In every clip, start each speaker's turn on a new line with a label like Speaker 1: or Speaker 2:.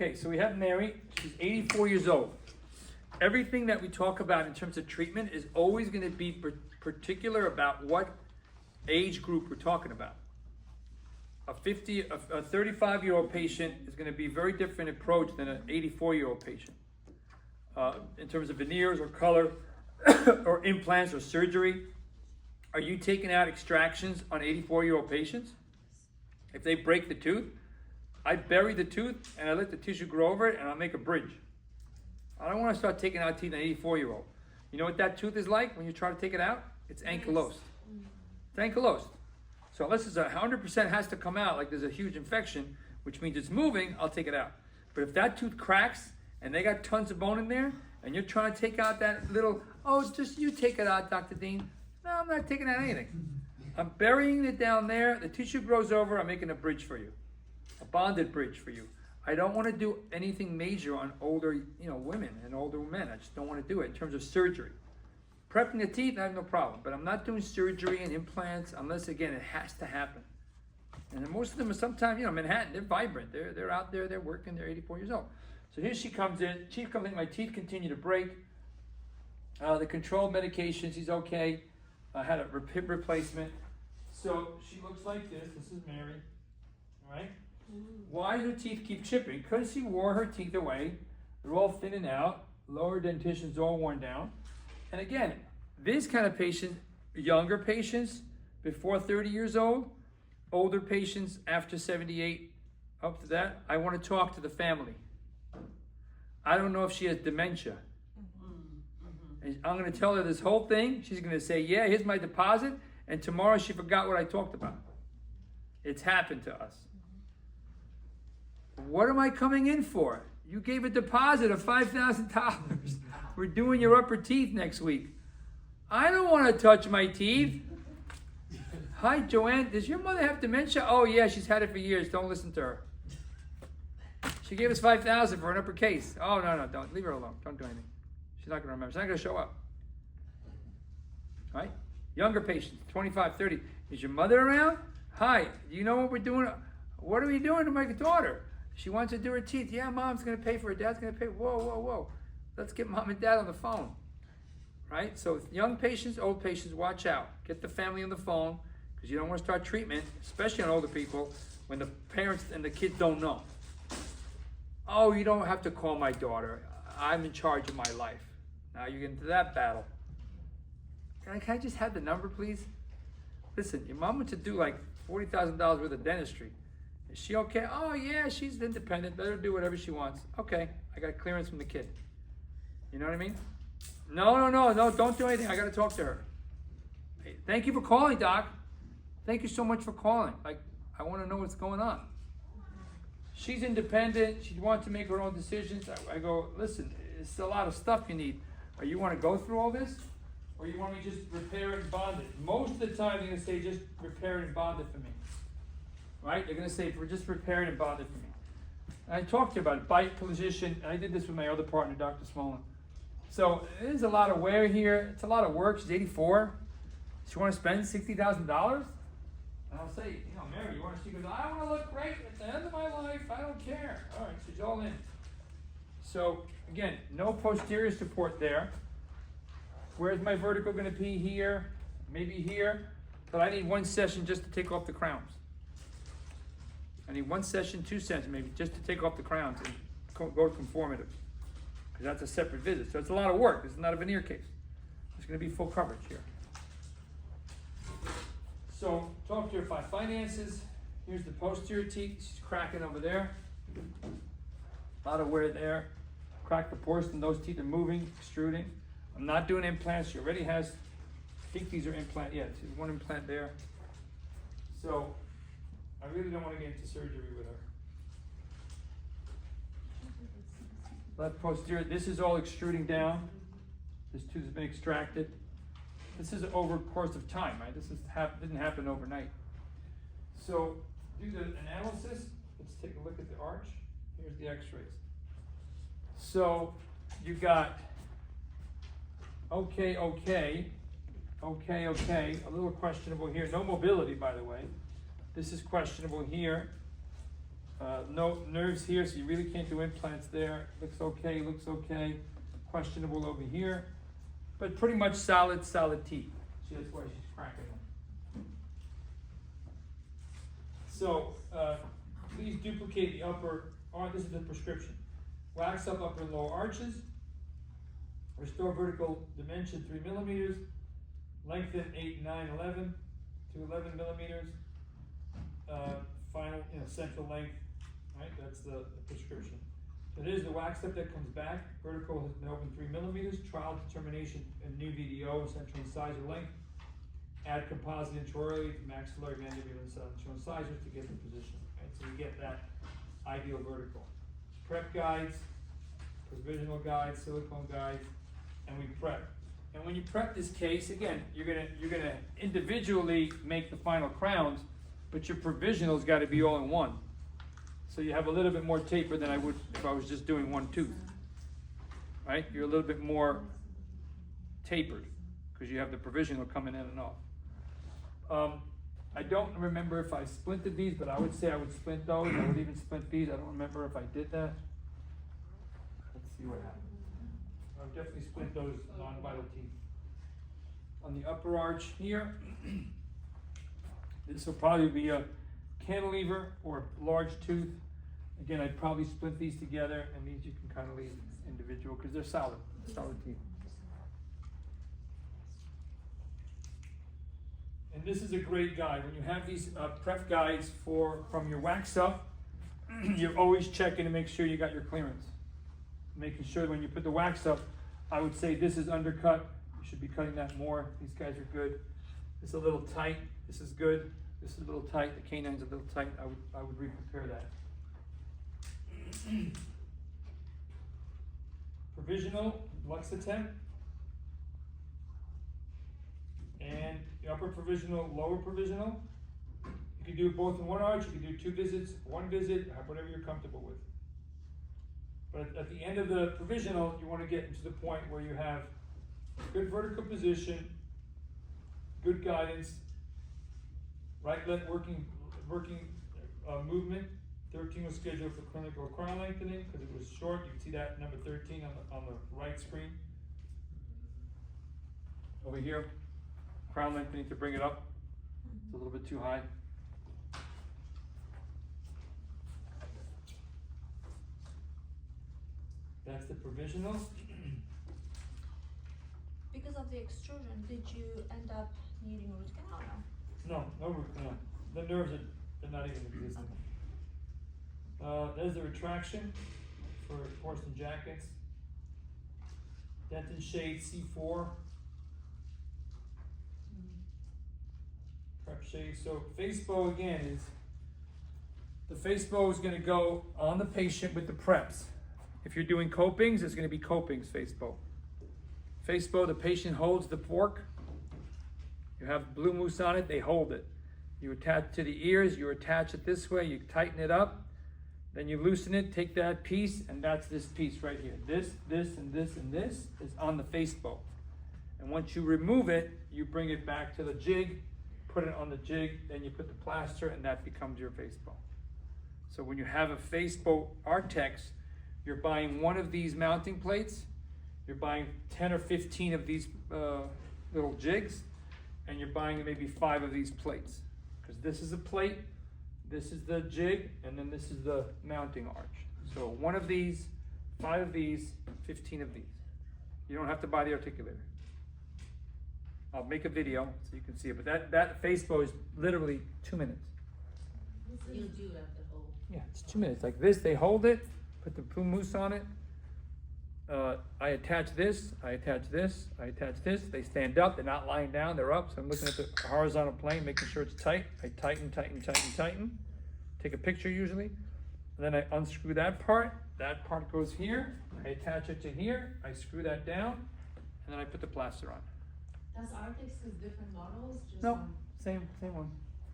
Speaker 1: Okay, so we have Mary. She's 84 years old. Everything that we talk about in terms of treatment is always going to be particular about what age group we're talking about. A 35-year-old patient is going to be a very different approach than an 84-year-old patient. In terms of veneers or color or implants or surgery. Are you taking out extractions on 84-year-old patients? If they break the tooth, I bury the tooth and I let the tissue grow over it and I'll make a bridge. I don't want to start taking out teeth on an 84-year-old. You know what that tooth is like when you try to take it out? It's ankylosed. It's ankylosed. So unless it's 100% has to come out, like there's a huge infection, which means it's moving, I'll take it out. But if that tooth cracks and they got tons of bone in there and you're trying to take out that little, oh, it's just you take it out, Dr. Dean. No, I'm not taking out anything. I'm burying it down there. The tissue grows over. I'm making a bridge for you. A bonded bridge for you. I don't want to do anything major on older, women and older men. I just don't want to do it in terms of surgery. Prepping the teeth, I have no problem. But I'm not doing surgery and implants unless, again, it has to happen. And most of them are sometimes, Manhattan, they're vibrant. They're out there, they're working, they're 84 years old. So here she comes in. She comes in, my teeth continue to break. The controlled medications, he's okay. I had a hip replacement. So she looks like this. This is Mary, right? Why do her teeth keep chipping? Because she wore her teeth away. They're all thinning out. Lower dentition's all worn down. And again, this kind of patient, younger patients before 30 years old, older patients after 78, up to that, I want to talk to the family. I don't know if she has dementia. And I'm going to tell her this whole thing. She's going to say, yeah, here's my deposit. And tomorrow she forgot what I talked about. It's happened to us. What am I coming in for? You gave a deposit of $5,000. We're doing your upper teeth next week. I don't want to touch my teeth. Hi, Joanne. Does your mother have dementia? Oh, yeah, she's had it for years. Don't listen to her. She gave us $5,000 for an upper case. Oh, no, don't. Leave her alone. Don't do anything. She's not going to remember. She's not going to show up. Right? Younger patients, 25, 30. Is your mother around? Hi, do you know what we're doing? What are we doing to my daughter? She wants to do her teeth. Yeah, mom's going to pay for it. Dad's going to pay. Whoa. Let's get mom and dad on the phone. Right? So young patients, old patients, watch out. Get the family on the phone because you don't want to start treatment, especially on older people, when the parents and the kids don't know. Oh, you don't have to call my daughter. I'm in charge of my life. Now you get into that battle. Can I just have the number, please? Listen, your mom went to do like $40,000 worth of dentistry. Is she okay? Oh, yeah, she's independent. Let her do whatever she wants. Okay, I got clearance from the kid. You know what I mean? No, don't do anything. I got to talk to her. Hey, thank you for calling, Doc. Thank you so much for calling. Like, I want to know what's going on. She's independent. She wants to make her own decisions. I go, listen, it's a lot of stuff you need. Or you want to go through all this? Or you want me to just repair it and bond it? Most of the time, they're going to say, just repair it and bond it for me. Right? They're going to say, just repair it and bond it for me. And I talked to you about it, bite position. And I did this with my other partner, Dr. Smolin. So there's a lot of wear here. It's a lot of work. She's 84. She want to spend $60,000? And I'll say, Mary, you want to see? She goes, I want to look great at the end of my life. I don't care. All right, she's all in. So again, no posterior support there. Where's my vertical going to be? Here, maybe here. But I need one session just to take off the crowns. I need one session, 2 sessions maybe, just to take off the crowns and go to conformative. Because that's a separate visit. So it's a lot of work. This is not a veneer case. There's going to be full coverage here. So talk to her about finances. Here's the posterior teeth. She's cracking over there. A lot of wear there. Crack the porcelain. Those teeth are moving, extruding. I'm not doing implants. She already has, I think these are implant. Yeah, there's one implant there. So I really don't want to get into surgery with her. Left posterior. This is all extruding down. This tooth has been extracted. This is over a course of time, right? This didn't happen overnight. So do the analysis. Let's take a look at the arch. Here's the x-rays. So you got okay. A little questionable here. No mobility, by the way. This is questionable here. No nerves here, so you really can't do implants there. Looks okay. Questionable over here, but pretty much solid teeth. See, that's why she's cracking them. So, please duplicate the upper, this is the prescription. Wax up upper and lower arches. Restore vertical dimension 3 millimeters. Lengthen 8, 9, 11 to 11 millimeters. Final, central length, right? That's the prescription. So there's the wax up that comes back. Vertical has been opened 3 millimeters. Trial determination and new VDO, central incisor length. Add composite intraorally to maxillary, mandibular, and central incisors to get the position. Right? So you get that ideal vertical. Prep guides, provisional guides, silicone guides, and we prep. And when you prep this case, again, you're gonna individually make the final crowns, but your provisional's got to be all in one. So you have a little bit more taper than I would if I was just doing one tooth. Right? You're a little bit more tapered because you have the provisional coming in and off. I don't remember if I splinted these, but I would say I would splint those. I would even splint these. I don't remember if I did that. Let's see what happens. I would definitely splint those non-vital teeth. On the upper arch here, this will probably be a cantilever or a large tooth. Again, I'd probably split these together, and these you can kind of leave individual because they're solid teeth. And this is a great guide. When you have these prep guides from your wax up, you're always checking to make sure you got your clearance. Making sure when you put the wax up, I would say this is undercut. You should be cutting that more. These guys are good. This is a little tight. This is good. This is a little tight. The canine's a little tight. I would re-prepare that. Provisional, Luxatemp. And the upper provisional, lower provisional. You can do both in one arch. You can do 2 visits, 1 visit, whatever you're comfortable with. But at the end of the provisional, you want to get to the point where you have good vertical position, good guidance, right leg working movement. 13 was scheduled for clinical crown lengthening because it was short. You can see that number 13 on the right screen. Over here, crown lengthening to bring it up. It's a little bit too high. That's the provisional.
Speaker 2: Because of the extrusion, did you end up needing root canal now?
Speaker 1: No root canal. The nerves are not even existing. There's the retraction for porcelain jackets. Dentin shade C4. Prep shade. So face bow again is, the face bow is going to go on the patient with the preps. If you're doing copings, it's going to be copings face bow. Face bow, the patient holds the fork. You have blue mousse on it, they hold it. You attach to the ears, you attach it this way, you tighten it up, then you loosen it, take that piece, and that's this piece right here. This, and this, and this is on the face bow. And once you remove it, you bring it back to the jig, put it on the jig, then you put the plaster, and that becomes your face bow. So when you have a face bow Artex, you're buying one of these mounting plates, you're buying 10 or 15 of these little jigs, and you're buying maybe 5 of these plates. Because this is a plate, this is the jig, and then this is the mounting arch. So 1 of these, 5 of these, 15 of these. You don't have to buy the articulator. I'll make a video so you can see it, but that face bow is literally 2 minutes.
Speaker 3: You do have to hold.
Speaker 1: Yeah, it's 2 minutes. Like this, they hold it, put the blue mousse on it. I attach this, I attach this, I attach this. They stand up, they're not lying down, they're up. So I'm looking at the horizontal plane, making sure it's tight. I tighten. Take a picture usually. And then I unscrew that part. That part goes here. I attach it to here. I screw that down, and then I put the plaster on.
Speaker 3: Does Artex have different models? Just
Speaker 1: No,
Speaker 3: one?
Speaker 1: same one.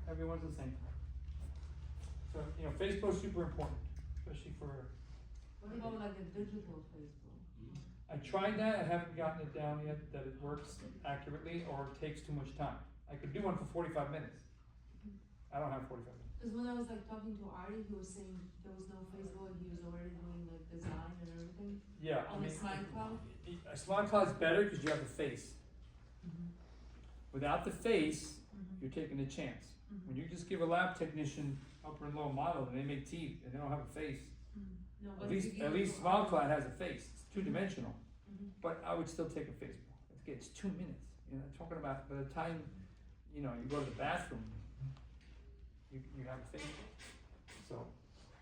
Speaker 1: Everyone's the same. So, face bow is super important, especially for.
Speaker 3: What about like a digital Facebook?
Speaker 1: I tried that, I haven't gotten it down yet that it works accurately or takes too much time. I could do one for 45 minutes. I don't have 45 minutes.
Speaker 3: Cause when I was like talking to Ari, he was saying there was no Facebook and he was already doing like design and everything
Speaker 1: Yeah, I
Speaker 3: on the
Speaker 1: mean,
Speaker 3: Smile Cloud.
Speaker 1: a Smart Cloud's better because you have the face. Without the face, you're taking a chance. When you just give a lab technician upper and lower model and they make teeth and they don't have a face,
Speaker 3: No,
Speaker 1: at
Speaker 3: but
Speaker 1: least,
Speaker 3: if you
Speaker 1: at
Speaker 3: give
Speaker 1: least
Speaker 3: it-
Speaker 1: Smile Cloud has a face. It's two-dimensional.
Speaker 3: Mhm.
Speaker 1: But I would still take a face. Again, it's 2 minutes. You know, talking about by the time, you know, you go to the bathroom, you have a face. So,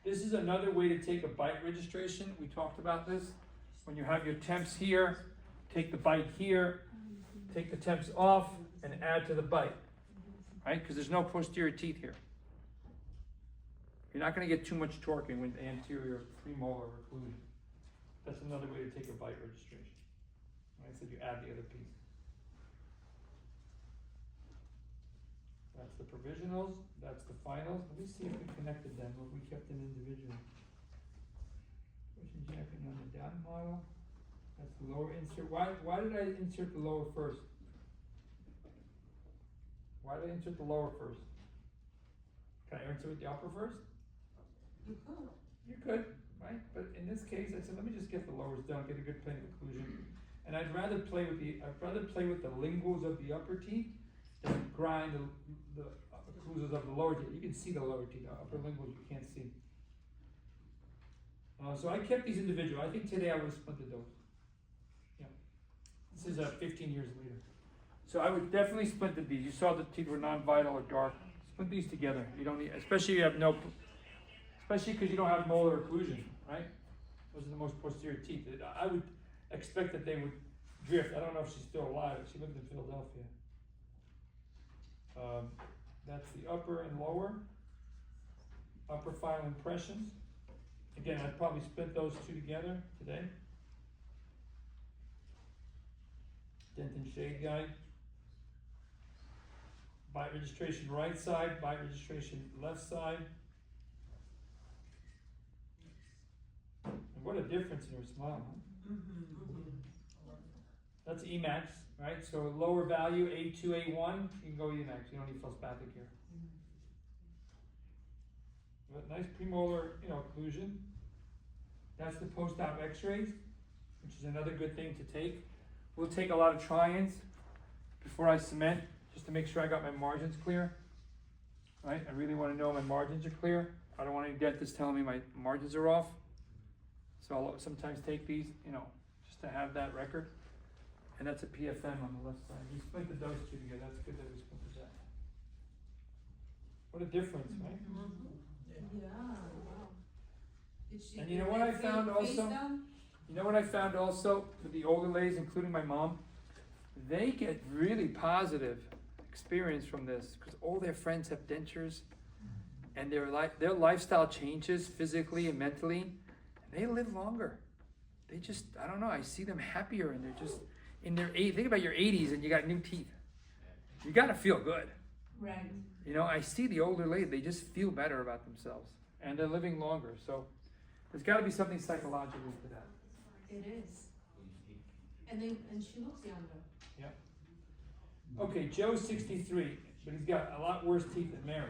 Speaker 1: this is another way to take a bite registration. We talked about this. When you have your temps here, take the bite here, take the temps off, and add to the bite. Right? Because there's no posterior teeth here. You're not going to get too much torquing with anterior premolar occlusion. That's another way to take a bite registration. Right? So you add the other piece. That's the provisionals, that's the finals. Let me see if we connected them or if we kept them individually. Pushing jacking on the down model. That's the lower insert. Why did I insert the lower first? Why did I insert the lower first? Can I insert the upper first?
Speaker 3: You could.
Speaker 1: You could, right? But in this case, I said, let me just get the lowers done, get a good plane of occlusion. And I'd rather play with the linguals of the upper teeth than grind the occlusals of the lower teeth. You can see the lower teeth, the upper linguals you can't see. So I kept these individual. I think today I would have splintered those. Yeah. This is 15 years later. So I would definitely splinter these. You saw the teeth were non-vital or dark. Splint these together. You don't need, especially especially because you don't have molar occlusion, right? Those are the most posterior teeth. I would expect that they would drift. I don't know if she's still alive. She lived in Philadelphia. That's the upper and lower. Upper final impressions. Again, I'd probably split those two together today. Dent and shade guide. Bite registration right side, bite registration left side. And what a difference in her smile, huh? That's Emax, right? So lower value, A2, A1, you can go Emax. You don't need felspathic here. But nice premolar, occlusion. That's the post-op x-rays, which is another good thing to take. We'll take a lot of try-ins before I cement, just to make sure I got my margins clear. Right? I really want to know my margins are clear. I don't want any dentist telling me my margins are off. So I'll sometimes take these, just to have that record. And that's a PFM on the left side. We splintered those two together. That's good that we splintered that. What a difference, right?
Speaker 3: Yeah, wow. Did she
Speaker 1: And you
Speaker 3: get
Speaker 1: know what
Speaker 3: that
Speaker 1: I found
Speaker 3: face
Speaker 1: also?
Speaker 3: down?
Speaker 1: You know what I found also with the older ladies, including my mom? They get really positive experience from this because all their friends have dentures and their lifestyle changes physically and mentally, and they live longer. They just, I don't know, I see them happier and they're just in their think about your 80s and you got new teeth. You got to feel good.
Speaker 3: Right.
Speaker 1: I see the older lady, they just feel better about themselves and they're living longer. So there's got to be something psychologically to that.
Speaker 3: It is. And she looks younger.
Speaker 1: Yeah. Okay, Joe's 63, but he's got a lot worse teeth than Mary.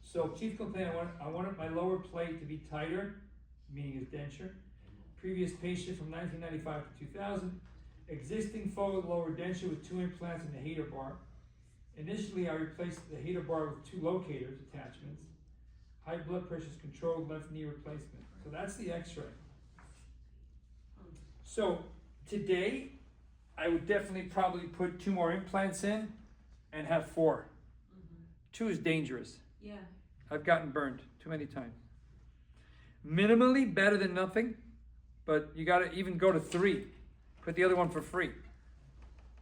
Speaker 1: So chief complaint, I wanted my lower plate to be tighter, meaning his denture. Previous patient from 1995 to 2000. Existing forward lower denture with 2 implants and a hater bar. Initially, I replaced the hater bar with 2 locators attachments. High blood pressure is controlled, left knee replacement. So that's the x-ray. So today, I would definitely probably put 2 more implants in and have 4. 2 is dangerous.
Speaker 3: Yeah.
Speaker 1: I've gotten burned too many times. Minimally better than nothing, but you gotta even go to 3. Put the other one for free.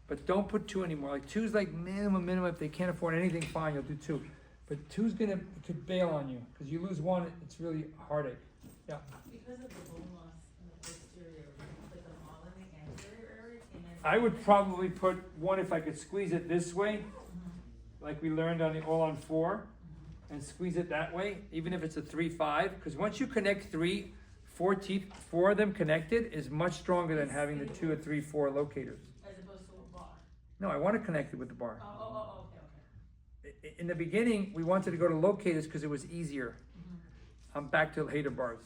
Speaker 1: But don't put 2 anymore. Like 2 is like minimum. If they can't afford anything, fine, you'll do 2. But 2's could bail on you because you lose 1, it's really a heartache. Yeah.
Speaker 4: Because of the bone loss in the posterior, put them all in the anterior area, and then.
Speaker 1: I would probably put 1 if I could squeeze it this way, like we learned on the all on 4, and squeeze it that way, even if it's a 3-5. Because once you connect 4 teeth, 4 of them connected is much stronger than having the 2 or 3, 4 locators.
Speaker 4: As opposed to a bar.
Speaker 1: No, I want to connect it with the bar.
Speaker 4: Okay.
Speaker 1: In the beginning, we wanted to go to locators because it was easier. I'm back to hater bars.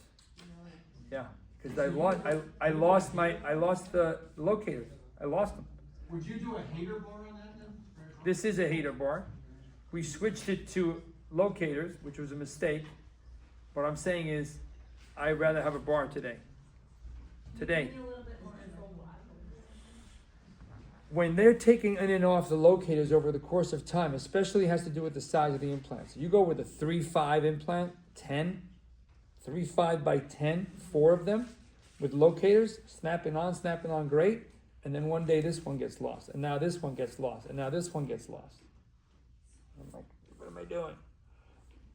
Speaker 1: Yeah, because I lost the locators. I lost them.
Speaker 5: Would you do a hater bar on that then?
Speaker 1: This is a hater bar. We switched it to locators, which was a mistake. What I'm saying is, I'd rather have a bar today. Today.
Speaker 4: Give me a little bit more info.
Speaker 1: When they're taking in and off the locators over the course of time, especially has to do with the size of the implants. You go with a 3.5 implant, 10, 3.5 by 10, 4 of them with locators, snapping on great. And then one day this one gets lost, and now this one gets lost, and now this one gets lost. I'm like, what am I doing?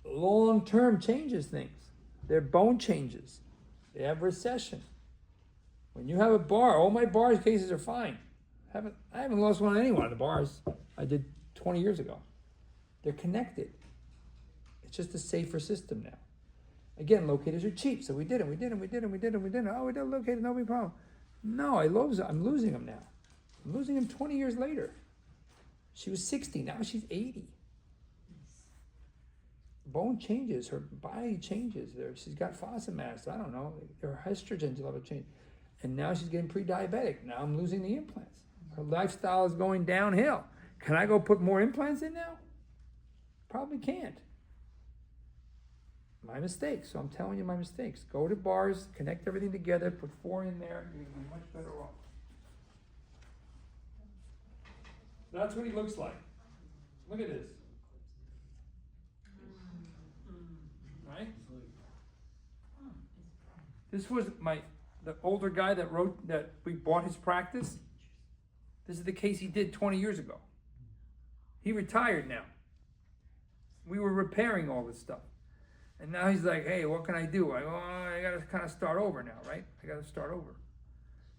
Speaker 1: Long term changes things. Their bone changes. They have recession. When you have a bar, all my bars cases are fine. I haven't lost one on any one of the bars I did 20 years ago. They're connected. It's just a safer system now. Again, locators are cheap, so we did them. Oh, we did locators, no big problem. No, I'm losing them now. I'm losing them 20 years later. She was 60, now she's 80. Bone changes, her body changes. She's got phosphomass, I don't know. Her estrogen level change. And now she's getting pre-diabetic. Now I'm losing the implants. Her lifestyle is going downhill. Can I go put more implants in now? Probably can't. My mistakes. So I'm telling you my mistakes. Go to bars, connect everything together, put 4 in there, you're gonna be much better off. That's what he looks like. Look at this. Right? This was the older guy that we bought his practice. This is the case he did 20 years ago. He retired now. We were repairing all this stuff. And now he's like, hey, what can I do? I gotta kind of start over now, right? I gotta start over.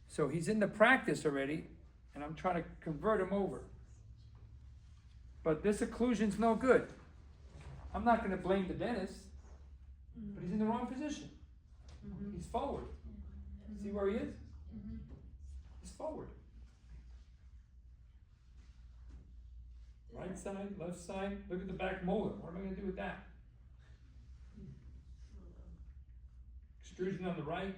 Speaker 1: So he's in the practice already, and I'm trying to convert him over. But this occlusion's no good. I'm not gonna blame the dentist, but he's in the wrong position. He's forward. See where he is? He's forward. Right side, left side, look at the back molar. What am I gonna do with that? Extrusion on the right.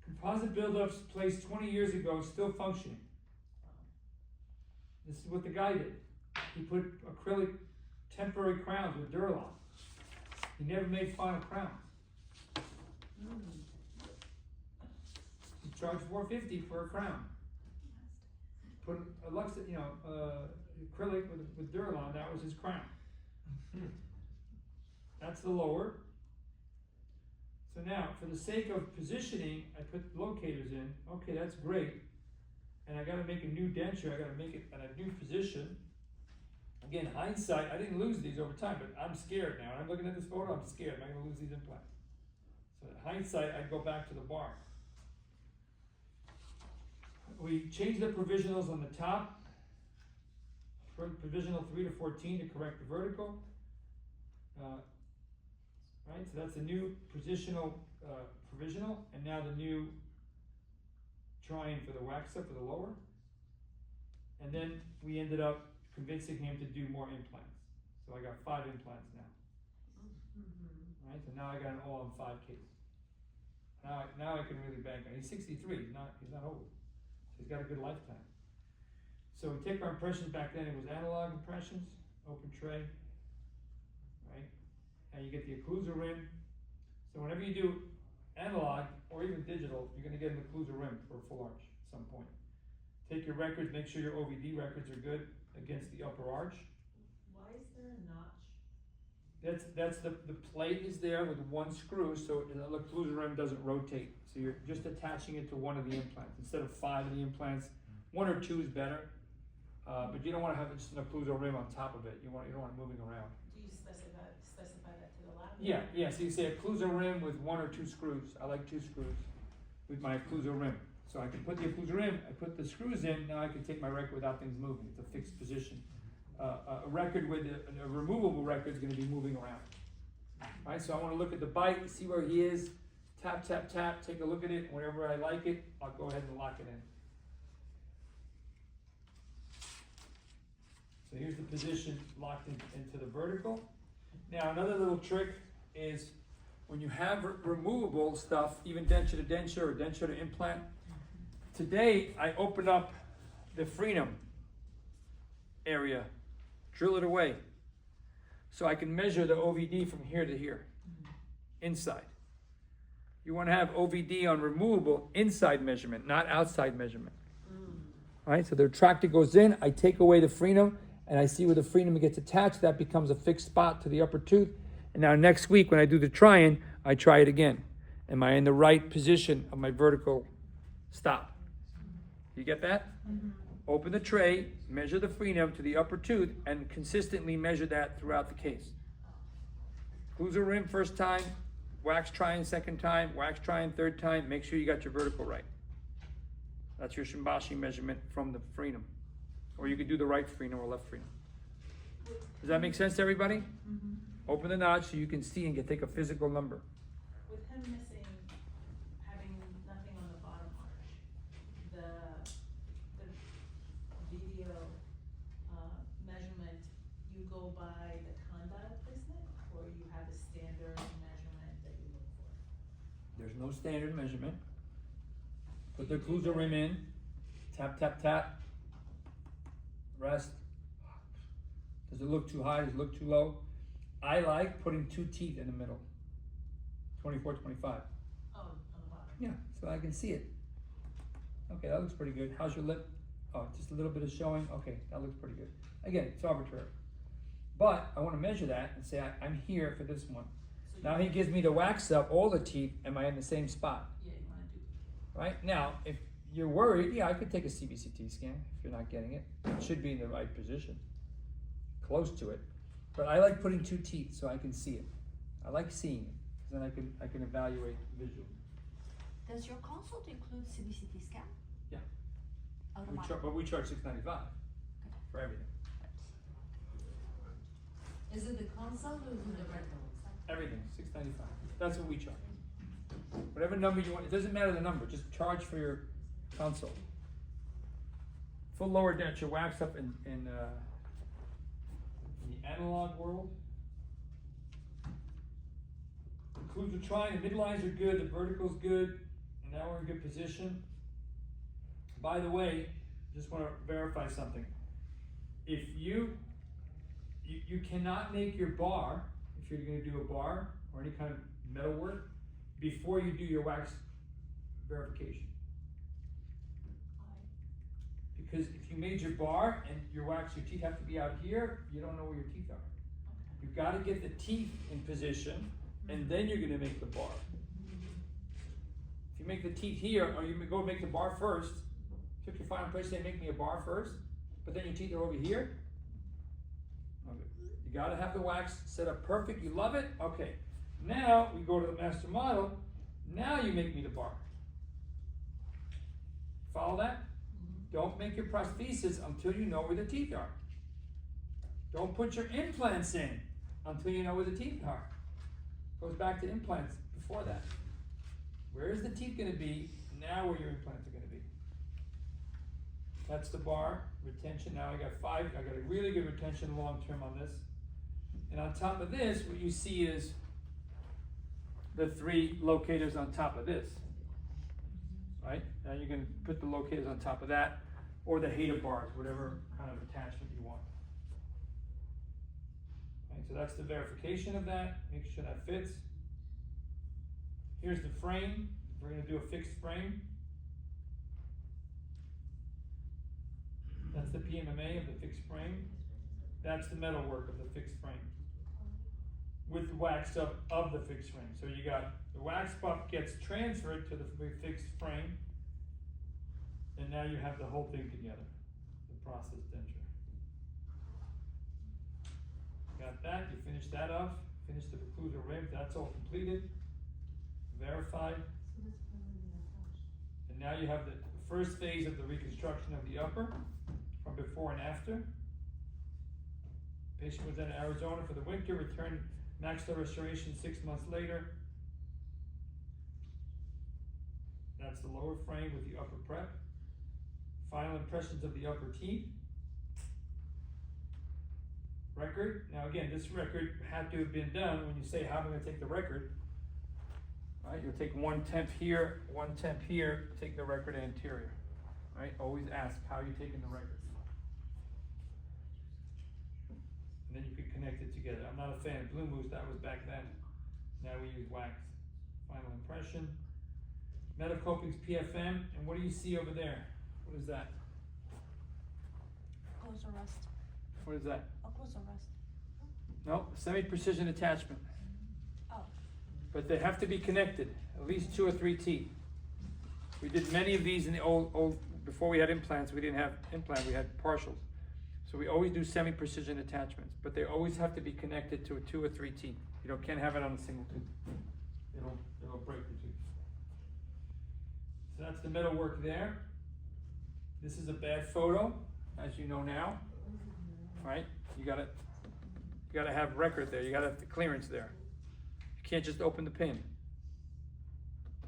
Speaker 1: Composite buildups placed 20 years ago, still functioning. This is what the guy did. He put acrylic temporary crowns with Duralon. He never made final crowns. He charged $450 for a crown. Put a acrylic with Duralon. That was his crown. That's the lower. So now, for the sake of positioning, I put locators in. Okay, that's great. And I gotta make a new denture. I gotta make it at a new position. Again, hindsight, I didn't lose these over time, but I'm scared now. I'm looking at this photo, I'm scared. Am I gonna lose these implants? So hindsight, I'd go back to the bar. We changed the provisionals on the top. Provisional 3 to 14 to correct the vertical. Right, so that's the new positional provisional, and now the new trying for the wax up for the lower. And then we ended up convincing him to do more implants. So I got 5 implants now. Right, so now I got an all on 5 case. Now I can really bank on. He's 63. He's not old. So he's got a good lifetime. So we take our impressions back then. It was analog impressions, open tray. Right. And you get the occlusal rim. So whenever you do analog or even digital, you're going to get an occlusal rim for a full arch at some point. Take your records, make sure your OVD records are good against the upper arch.
Speaker 4: Why is there a notch?
Speaker 1: That's the plate is there with 1 screw, so the occlusal rim doesn't rotate. So you're just attaching it to one of the implants instead of 5 of the implants. 1 or 2 is better, but you don't want to have just an occlusal rim on top of it. You don't want it moving around.
Speaker 4: Do you specify that to the lab?
Speaker 1: Yeah. So you say occlusal rim with 1 or 2 screws. I like 2 screws with my occlusal rim. So I can put the occlusal rim, I put the screws in, now I can take my record without things moving. It's a fixed position. A record with a removable record is going to be moving around. All right, so I want to look at the bite, see where he is, tap, tap, tap, take a look at it. Whenever I like it, I'll go ahead and lock it in. So here's the position locked into the vertical. Now, another little trick is when you have removable stuff, even denture to denture or denture to implant. Today, I open up the Freedom area, drill it away, so I can measure the OVD from here to here, inside. You want to have OVD on removable inside measurement, not outside measurement. All right, so the retractor goes in, I take away the Freedom, and I see where the Freedom gets attached. That becomes a fixed spot to the upper tooth. And now next week when I do the try-in, I try it again. Am I in the right position of my vertical stop? You get that? Open the tray, measure the Freedom to the upper tooth, and consistently measure that throughout the case. Occlusal rim first time, wax try-in second time, wax try-in third time. Make sure you got your vertical right. That's your Shimbashi measurement from the Freedom. Or you could do the right Freedom or left Freedom. Does that make sense to everybody? Open the notch so you can see and take a physical number.
Speaker 4: With him missing, having nothing on the bottom arch, the video, measurement, you go by the condyle placement, or you have a standard measurement that you look for?
Speaker 1: There's no standard measurement. Put the occlusal rim in, tap, tap, tap, rest. Does it look too high? Does it look too low? I like putting 2 teeth in the middle. 24, 25.
Speaker 4: Oh, on the bottom.
Speaker 1: Yeah, so I can see it. Okay, that looks pretty good. How's your lip? Oh, just a little bit of showing. Okay, that looks pretty good. Again, it's arbitrary. But I want to measure that and say I'm here for this one.
Speaker 4: So
Speaker 1: Now
Speaker 4: you-
Speaker 1: he gives me the wax up, all the teeth. Am I in the same spot?
Speaker 4: Yeah, you wanna do.
Speaker 1: Right? Now, if you're worried, yeah, I could take a CBCT scan if you're not getting it. It should be in the right position, close to it. But I like putting 2 teeth so I can see it. I like seeing it, because then I can evaluate visually.
Speaker 2: Does your consult include CBCT scan?
Speaker 1: Yeah.
Speaker 2: Automatic.
Speaker 1: But we charge $695 for everything.
Speaker 3: Is it the consult or is it the rental?
Speaker 1: Everything, $695. That's what we charge. Whatever number you want, it doesn't matter the number, just charge for your consult. Full lower denture wax up in the analog world. Occlusal trying, the midlines are good, the vertical's good, and now we're in good position. By the way, just want to verify something. If you cannot make your bar, if you're going to do a bar or any kind of metal work, before you do your wax verification. Because if you made your bar and your teeth have to be out here, you don't know where your teeth are. You've got to get the teeth in position, and then you're going to make the bar. If you make the teeth here, or you go make the bar first, took your final place, say make me a bar first, but then your teeth are over here. Okay. You got to have the wax set up perfect. You love it? Okay. Now we go to the master model. Now you make me the bar. Follow that? Don't make your prosthesis until you know where the teeth are. Don't put your implants in until you know where the teeth are. Goes back to implants before that. Where is the teeth going to be? Now where your implants are going to be. That's the bar, retention. Now I got a really good retention long term on this. And on top of this, what you see is the 3 locators on top of this. Right? Now you can put the locators on top of that, or the hater bars, whatever kind of attachment you want. Right, so that's the verification of that. Make sure that fits. Here's the frame. We're going to do a fixed frame. That's the PMMA of the fixed frame. That's the metal work of the fixed frame, with the wax up of the fixed frame. So you got the wax buff gets transferred to the fixed frame, and now you have the whole thing together, the processed denture. Got that, you finish that off, finish the occlusal rim, that's all completed, verified. And now you have the first phase of the reconstruction of the upper, from before and after. Patient was in Arizona for the winter, returned maxilla restoration 6 months later. That's the lower frame with the upper prep. Final impressions of the upper teeth. record. Now again, this record had to have been done. When you say, how am I gonna take the record? Right, you'll take 1/10 here, 1/10 here, take the record anterior. Right, always ask, how are you taking the record? And then you can connect it together. I'm not a fan of Blue Moose, that was back then. Now we use wax. Final impression. Metacoping's PFM, and what do you see over there? What is that?
Speaker 2: Closer rest.
Speaker 1: What is that?
Speaker 2: A closer rest.
Speaker 1: No, semi-precision attachment.
Speaker 2: Oh.
Speaker 1: But they have to be connected, at least 2 or 3 teeth. We did many of these in the old, before we had implants, we didn't have implant, we had partials. So we always do semi-precision attachments, but they always have to be connected to a 2 or 3 teeth. Can't have it on a single tooth. It'll break the tooth. So that's the metal work there. This is a bad photo, as you know now, right? You gotta have record there, you gotta have the clearance there. You can't just open the pin.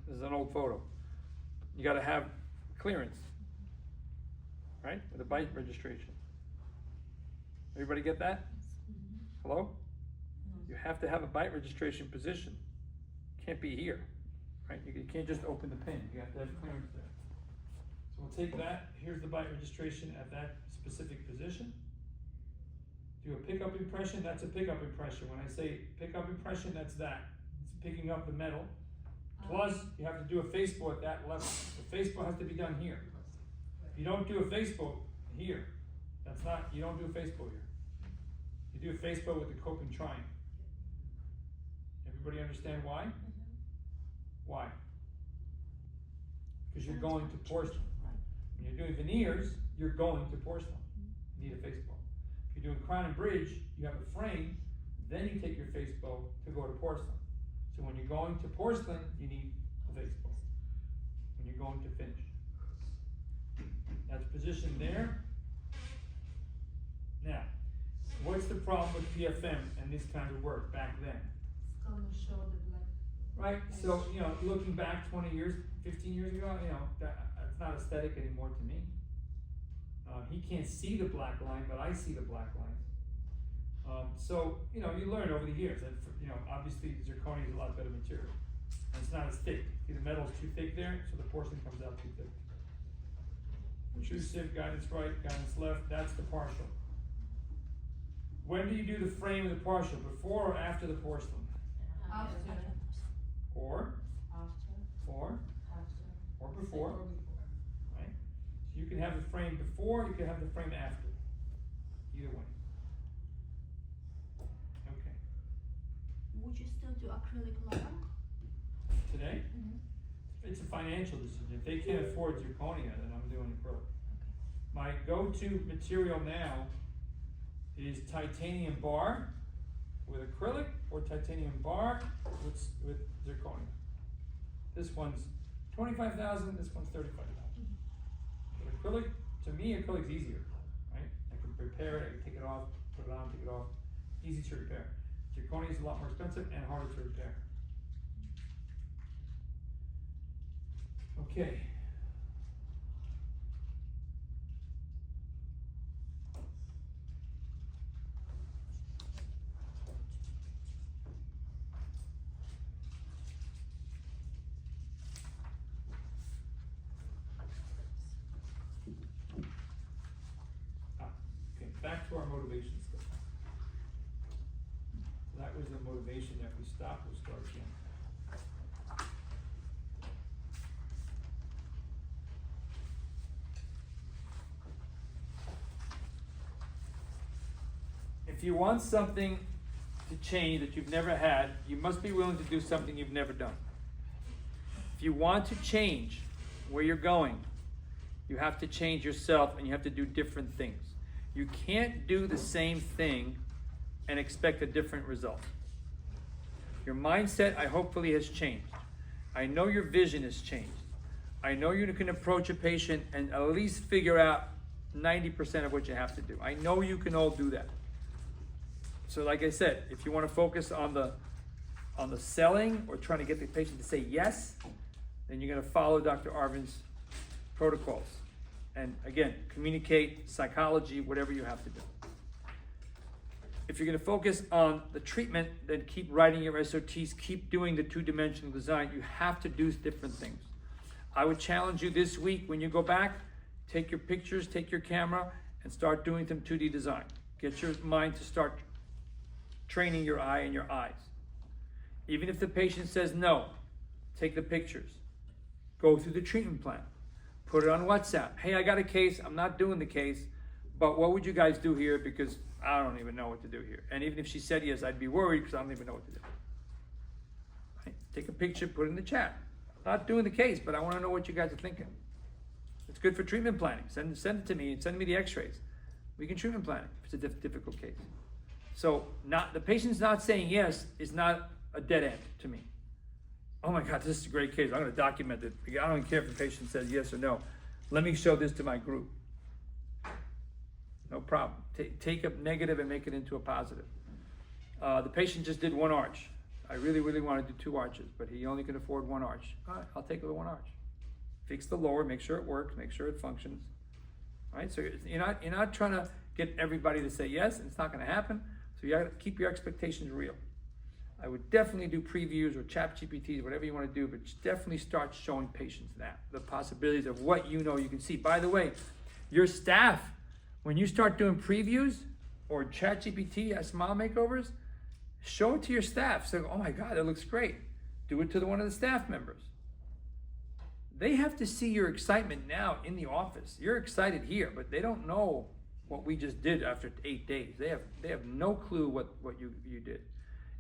Speaker 1: This is an old photo. You gotta have clearance, right? With a bite registration. Everybody get that? Hello? You have to have a bite registration position. Can't be here, right? You can't just open the pin. You have to have clearance there. So we'll take that. Here's the bite registration at that specific position. Do a pickup impression. That's a pickup impression. When I say pickup impression, that's that. It's picking up the metal. Plus, you have to do a Facebook at that level. The Facebook has to be done here. If you don't do a Facebook here, you don't do a Facebook here. You do a Facebook with the coping trying. Everybody understand why? Why? Because you're going to porcelain. When you're doing veneers, you're going to porcelain. You need a face bow. If you're doing crown and bridge, you have a frame, then you take your face bow to go to porcelain. So when you're going to porcelain, you need a face bow. When you're going to finish. That's positioned there. Now, what's the problem with PFM and this kind of work back then?
Speaker 3: It's gonna show the black.
Speaker 1: Right, so, looking back 20 years, 15 years ago, that's not aesthetic anymore to me. He can't see the black line, but I see the black line. So, you learn over the years that, obviously zirconia is a lot better material. And it's not as thick. See, the metal's too thick there, so the porcelain comes out too thick. Intrusive, guidance right, guidance left, that's the partial. When do you do the frame of the partial? Before or after the porcelain?
Speaker 3: After.
Speaker 1: Or
Speaker 3: After.
Speaker 1: before, right? So you can have the frame before, you can have the frame after. Either way. Okay.
Speaker 2: Would you still do acrylic leather?
Speaker 1: Today, it's a financial decision. If they can't afford zirconia, then I'm doing acrylic. My go-to material now is titanium bar with acrylic or titanium bar with zirconia. This one's 25,000, this one's 35,000. But acrylic, to me, acrylic's easier, right? I can prepare it, I can take it off, put it on, take it off. Easy to repair. Zirconia is a lot more expensive and harder to repair. Okay. Back to our motivation stuff. So that was the motivation that we stopped. We'll start again. If you want something to change that you've never had, you must be willing to do something you've never done. If you want to change where you're going, you have to change yourself and you have to do different things. You can't do the same thing and expect a different result. Your mindset, hopefully has changed. I know your vision has changed. I know you can approach a patient and at least figure out 90% of what you have to do. I know you can all do that. So like I said, if you want to focus on the selling or trying to get the patient to say yes, then you're going to follow Dr. Arvin's protocols. And again, communicate, psychology, whatever you have to do. if you're gonna focus on the treatment, then keep writing your SOTs, keep doing the two-dimensional design. You have to do different things. I would challenge you this week, when you go back, take your pictures, take your camera, and start doing some 2D design. Get your mind to start training your eye and your eyes. Even if the patient says no, take the pictures. Go through the treatment plan. Put it on WhatsApp. Hey, I got a case, I'm not doing the case, but what would you guys do here? Because I don't even know what to do here. And even if she said yes, I'd be worried because I don't even know what to do. Right? Take a picture, put it in the chat. I'm not doing the case, but I want to know what you guys are thinking. It's good for treatment planning. Send it to me and send me the x-rays. We can treatment plan it if it's a difficult case. So the patient's not saying yes is not a dead end to me. Oh my God, this is a great case. I'm going to document it. I don't even care if the patient says yes or no. Let me show this to my group. No problem. Take a negative and make it into a positive. The patient just did one arch. I really, really want to do 2 arches, but he only can afford 1 arch. All right, I'll take the 1 arch. Fix the lower, make sure it works, make sure it functions. All right, so you're not trying to get everybody to say yes, and it's not going to happen. So you got to keep your expectations real. I would definitely do previews or chat GPTs, whatever you want to do, but definitely start showing patients that, the possibilities of what you know you can see. By the way, your staff, when you start doing previews or chat GPT at Smile Makeovers, show it to your staff. Say, oh my God, that looks great. Do it to one of the staff members. They have to see your excitement now in the office. You're excited here, but they don't know what we just did after 8 days. They have no clue what you did.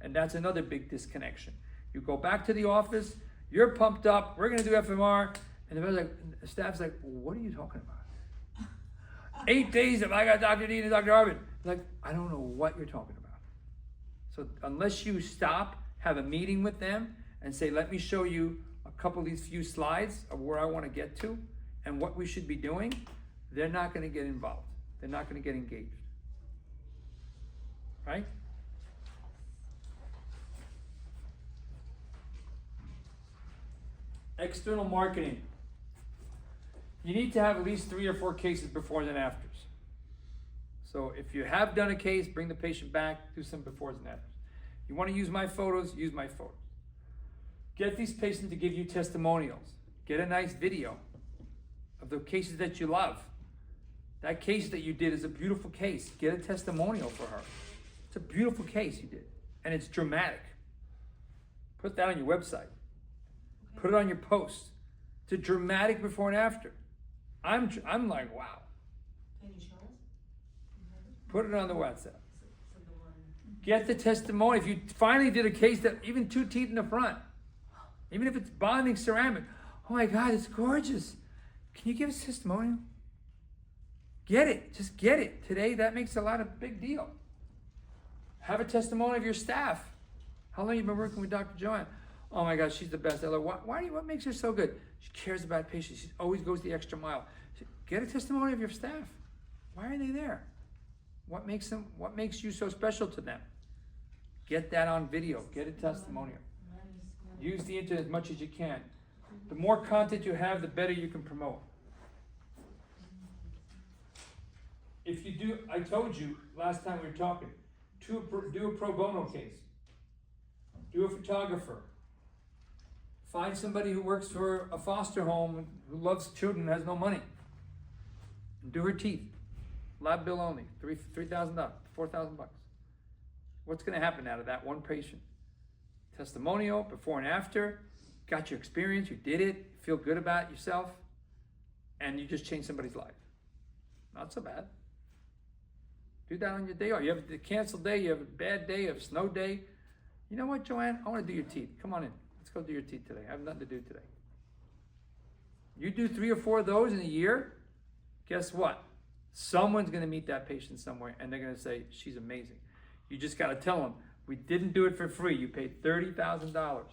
Speaker 1: And that's another big disconnection. You go back to the office, you're pumped up, we're gonna do FMR, and the staff's like, what are you talking about? 8 days if I got Dr. Dean and Dr. Arvid. Like, I don't know what you're talking about. So unless you stop, have a meeting with them, and say, let me show you a couple of these few slides of where I want to get to and what we should be doing, they're not going to get involved. They're not going to get engaged. Right? External marketing. You need to have at least 3 or 4 cases befores and afters. So if you have done a case, bring the patient back, do some befores and afters. You want to use my photos, use my photos. Get these patients to give you testimonials. Get a nice video of the cases that you love. That case that you did is a beautiful case. Get a testimonial for her. It's a beautiful case you did, and it's dramatic. Put that on your website. Put it on your posts. It's a dramatic before and after. I'm like, wow.
Speaker 3: Can you show us?
Speaker 1: Put it on the WhatsApp.
Speaker 4: So the one,
Speaker 1: Get the testimony. If you finally did a case that even 2 teeth in the front, even if it's bonding ceramic, oh my God, it's gorgeous. Can you give us a testimonial? Get it. Just get it. Today, that makes a lot of big deal. Have a testimony of your staff. How long have you been working with Dr. Joanne? Oh my God, she's the best. What makes her so good? She cares about patients. She always goes the extra mile. Get a testimony of your staff. Why are they there? What makes you so special to them? Get that on video. Get a testimonial. Use the internet as much as you can. The more content you have, the better you can promote. If you do, I told you last time we were talking, do a pro bono case. Do a photographer. Find somebody who works for a foster home who loves children and has no money. And do her teeth. Lab bill only, $3,000, $4,000. What's going to happen out of that one patient? Testimonial, before and after, got your experience, you did it, feel good about yourself, and you just changed somebody's life. Not so bad. Do that on your day off. You have a canceled day, you have a bad day, you have a snow day. You know what, Joanne? I want to do your teeth. Come on in. Let's go do your teeth today. I have nothing to do today. You do 3 or 4 of those in a year, guess what? Someone's going to meet that patient somewhere, and they're going to say, she's amazing. You just got to tell them, we didn't do it for free. You paid $30,000.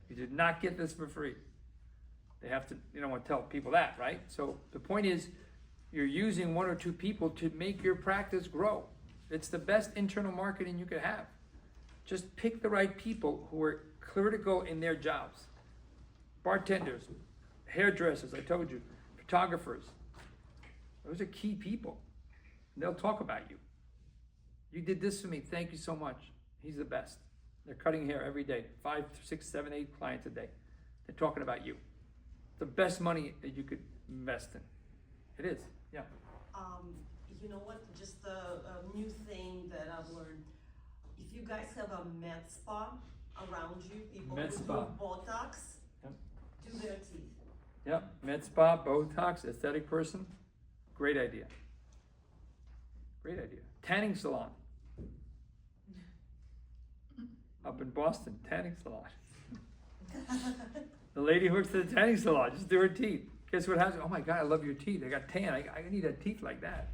Speaker 1: You did not get this for free. They have to, want to tell people that, right? So the point is, you're using 1 or 2 people to make your practice grow. It's the best internal marketing you could have. Just pick the right people who are critical in their jobs. Bartenders, hairdressers, I told you, photographers. Those are key people. And they'll talk about you. You did this for me. Thank you so much. He's the best. They're cutting hair every day. 5, 6, 7, 8 clients a day. They're talking about you. The best money that you could invest in. It is, yeah.
Speaker 6: You know what, just a new thing that I've learned, if you guys have a med spa around you, people who
Speaker 1: Med
Speaker 6: do
Speaker 1: spa.
Speaker 6: Botox,
Speaker 1: Yep.
Speaker 6: do their teeth.
Speaker 1: Yep, med spa, Botox, aesthetic person, great idea. Great idea. Tanning salon. Up in Boston, tanning salon. The lady who works at the tanning salon, just do her teeth. Guess what happens? Oh my God, I love your teeth. I got tan. I need a teeth like that.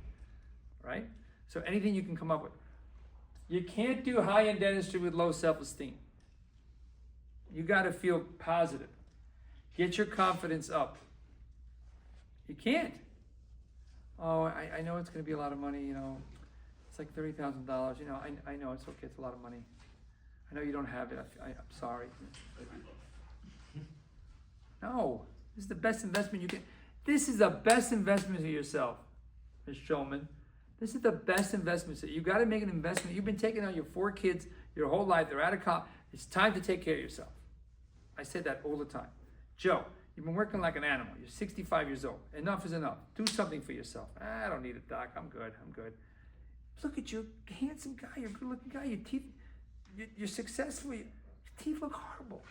Speaker 1: Right? So anything you can come up with. You can't do high-end dentistry with low self-esteem. You got to feel positive. Get your confidence up. You can't. Oh, I know it's going to be a lot of money, you know. It's like $30,000, you know. I know it's okay. It's a lot of money. I know you don't have it. I'm sorry. No, this is the best investment you can. This is the best investment of yourself, Ms. Shulman. This is the best investment. So you got to make an investment. You've been taking on your 4 kids your whole life. They're out of college. It's time to take care of yourself. I say that all the time. Joe, you've been working like an animal. You're 65 years old. Enough is enough. Do something for yourself. I don't need it, doc. I'm good. Look at you, handsome guy. You're a good-looking guy. Your teeth, you're successful. Your teeth look horrible.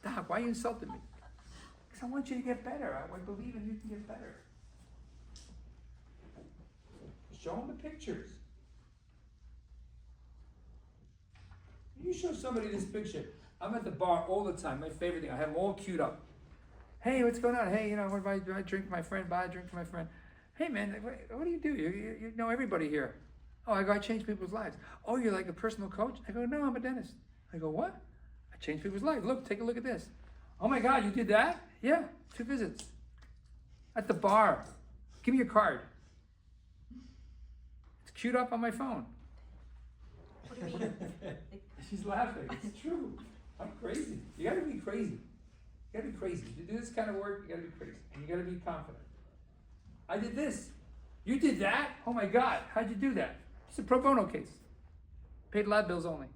Speaker 1: Doc, why you insulted me? Because I want you to get better. I believe in you can get better. Show them the pictures. You show somebody this picture. I'm at the bar all the time. My favorite thing. I have them all queued up. Hey, what's going on? Hey, you know, what do I drink for my friend? Buy a drink for my friend. Hey, man, what do you do? You know everybody here. Oh, I go, I change people's lives. Oh, you're like a personal coach? I go, no, I'm a dentist. I go, what? I change people's lives. Look, take a look at this. Oh my God, you did that? Yeah, 2 visits. At the bar. Give me your card. It's queued up on my phone.
Speaker 2: What do you mean?
Speaker 1: She's laughing. It's true. I'm crazy. You gotta be crazy. You gotta be crazy. To do this kind of work, you gotta be crazy. And you gotta be confident. I did this. You did that? Oh my God, how'd you do that? It's a pro bono case. Paid lab bills only.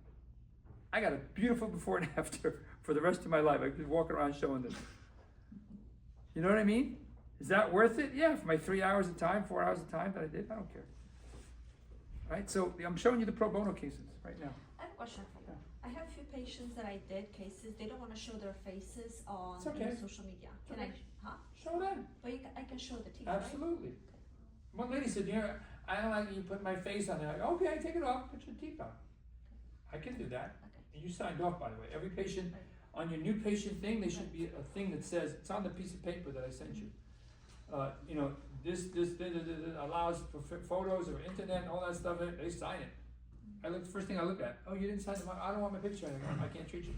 Speaker 1: I got a beautiful before and after for the rest of my life. I could walk around showing this. You know what I mean? Is that worth it? Yeah, for my 3 hours of time, 4 hours of time that I did, I don't care. Right, so I'm showing you the pro bono cases right now.
Speaker 2: I have a question for you. I have a few patients that I did cases. They don't want to show their faces on
Speaker 1: It's okay.
Speaker 2: social media. Can
Speaker 1: Okay.
Speaker 2: Huh?
Speaker 1: Show them.
Speaker 2: But I can show the teeth,
Speaker 1: Absolutely. One lady said, you know, I don't like you put my face on there. I go, okay, take it off, put your teeth on. I can do that.
Speaker 2: right? Okay.
Speaker 1: And you signed off, by the way. Every patient, on your new patient thing, there should be a thing that says, it's on the piece of paper that I sent you. You know, this allows for photos or internet and all that stuff, they sign it. First thing I look at, oh, you didn't sign it, I don't want my picture anymore, I can't treat you.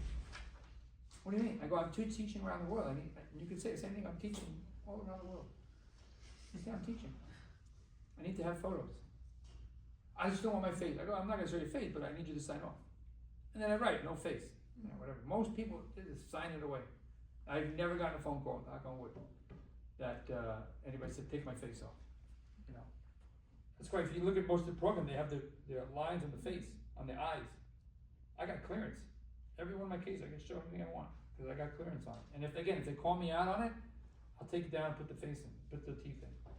Speaker 1: What do you mean? I go, I'm teaching around the world, and you can say the same thing, I'm teaching all around the world. You say I'm teaching. I need to have photos. I just don't want my face. I go, I'm not gonna show your face, but I need you to sign off. And then I write, no face, you know, whatever. Most people just sign it away. I've never gotten a phone call, knock on wood, that anybody said, take my face off, you know. That's why if you look at most of the program, they have their lines on the face, on the eyes. I got clearance. Every one of my cases, I can show anything I want, because I got clearance on it. And if they call me out on it, I'll take it down, put the face in, put the teeth in.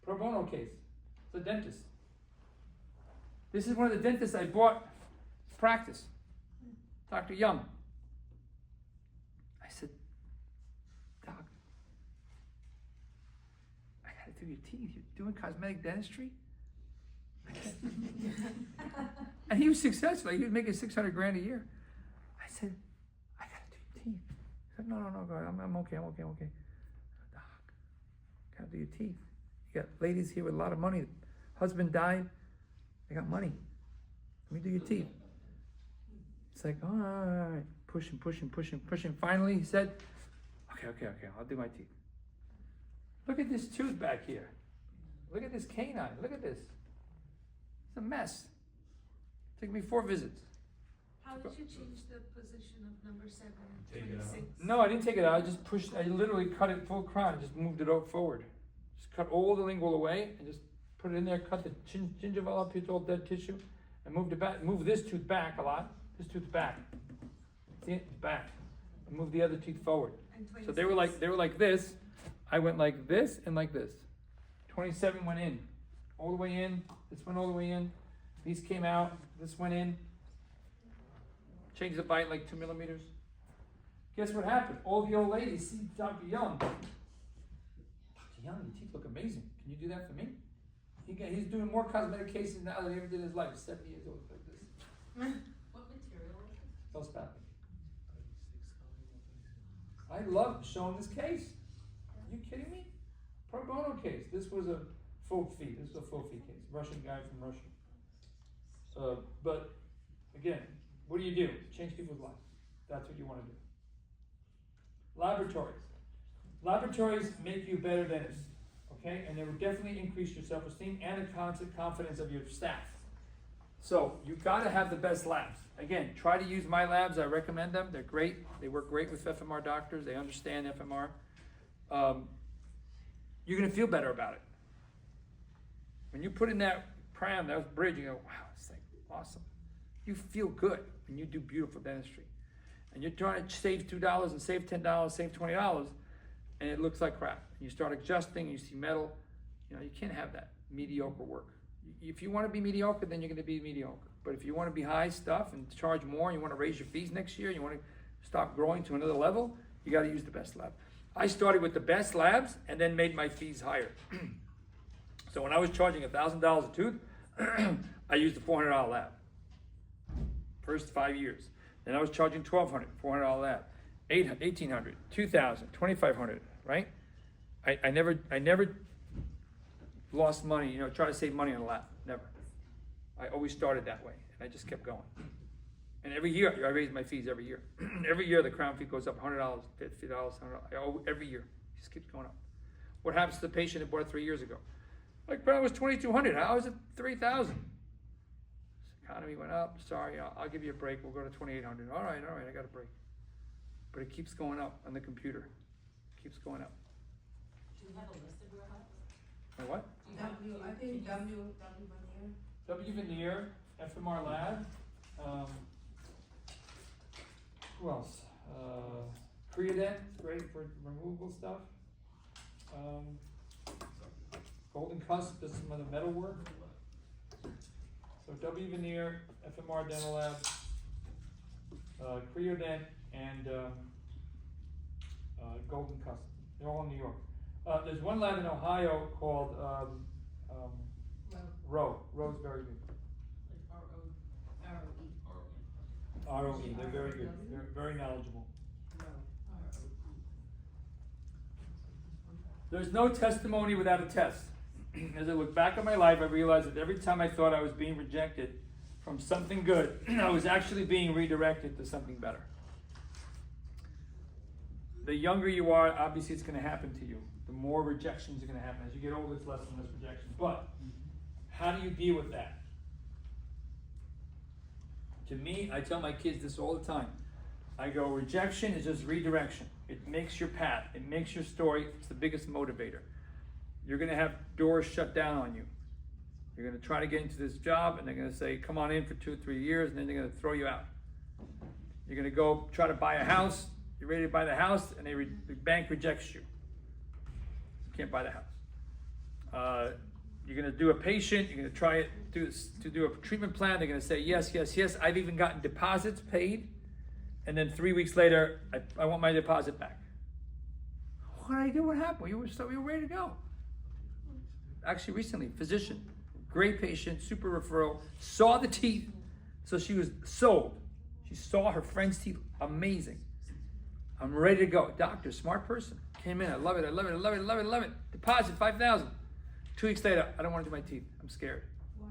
Speaker 1: Pro bono case, it's a dentist. This is one of the dentists I bought practice, Dr. Young. I said, Doc, I gotta do your teeth. You're doing cosmetic dentistry? And he was successful. He was making $600,000 a year. I said, I gotta do your teeth. He said, no, go ahead. I'm okay. Doc, gotta do your teeth. You got ladies here with a lot of money. Husband died. They got money. Let me do your teeth. It's like, oh, all right. Pushing. Finally, he said, okay, I'll do my teeth. Look at this tooth back here. Look at this canine. Look at this. It's a mess. It took me 4 visits.
Speaker 7: How did you change the position of number 7
Speaker 5: Take
Speaker 7: and
Speaker 5: it out.
Speaker 7: 26?
Speaker 1: No, I didn't take it out. I literally cut it full crown, just moved it forward. Just cut all the lingual away and just put it in there, cut the gingival up, it's all dead tissue, and move this tooth back a lot. This tooth back. See it? It's back. And move the other teeth forward.
Speaker 7: And
Speaker 1: So they were like this. I went like this and like this. 27 went in, all the way in. This went all the way in. These came out. This went in. Changed the bite like 2 millimeters. Guess what happened? All the old ladies see Dr. Young. Dr. Young, your teeth look amazing. Can you do that for me? He's doing more cosmetic cases now than he ever did in his life. 70 years old, like this.
Speaker 4: What material is it?
Speaker 1: Feldspathic. I love showing this case. Are you kidding me? Pro bono case. This was a faux fee. This is a faux fee case. Russian guy from Russia. But again, what do? Change people's lives. That's what you want to do. Laboratories. Laboratories make you better dentists. Okay? And they will definitely increase your self-esteem and the confidence of your staff. So you got to have the best labs. Again, try to use my labs. I recommend them. They're great. They work great with FMR doctors. They understand FMR. You're going to feel better about it. When you put in that pram, that bridge, you go, wow, it's like awesome. You feel good when you do beautiful dentistry. And you're trying to save $2 and save $10, save $20, and it looks like crap. And you start adjusting, you see metal. You know, you can't have that mediocre work. If you want to be mediocre, then you're going to be mediocre. But if you want to be high stuff and charge more, and you want to raise your fees next year, you want to stop growing to another level, you got to use the best lab. I started with the best labs and then made my fees higher. So when I was charging $1,000 a tooth, I used a $400 lab. First 5 years. Then I was charging $1,200, $400 lab, $1,800, $2,000, $2,500, right? I never lost money, you know, try to save money on a lab, never. I always started that way, and I just kept going. And every year, I raise my fees every year. Every year, the crown fee goes up $100, $50, $100, every year. It just keeps going up. What happens to the patient that bought it 3 years ago? Like, crown was $2,200, how is it $3,000? Economy went up, sorry, I'll give you a break, we'll go to $2,800. All right, I got a break. But it keeps going up on the computer. It keeps going up.
Speaker 4: Do you have a list of your labs?
Speaker 1: My what?
Speaker 3: I think W Veneer.
Speaker 1: W Veneer, FMR Lab. Who else? Creodent, great for removable stuff. Golden Cusp does some of the metal work. So W Veneer, FMR Dental Lab, Creodent, and Golden Cusp. They're all in New York. There's one lab in Ohio called Rowe. Rowe's very good. ROE. They're very good. They're very knowledgeable. There's no testimony without a test. As I look back on my life, I realized that every time I thought I was being rejected from something good, I was actually being redirected to something better. The younger you are, obviously it's going to happen to you. The more rejections are going to happen. As you get older, it's less and less rejection. But how do you deal with that? To me, I tell my kids this all the time. I go, rejection is just redirection. It makes your path. It makes your story. It's the biggest motivator. You're going to have doors shut down on you. You're going to try to get into this job, and they're going to say, come on in for 2 or 3 years, and then they're going to throw you out. You're going to go try to buy a house. You're ready to buy the house, and the bank rejects you. You can't buy the house. You're going to do a patient. You're going to try to do a treatment plan. They're going to say, yes, yes, yes. I've even gotten deposits paid. And then 3 weeks later, I want my deposit back. What did I do? What happened? You were ready to go. Actually, recently, physician, great patient, super referral, saw the teeth, so she was sold. She saw her friend's teeth, amazing. I'm ready to go. Doctor, smart person, came in. I love it. I love it. I love it. I love it. I love it. Deposit $5,000. 2 weeks later, I don't want to do my teeth. I'm scared.
Speaker 3: Why?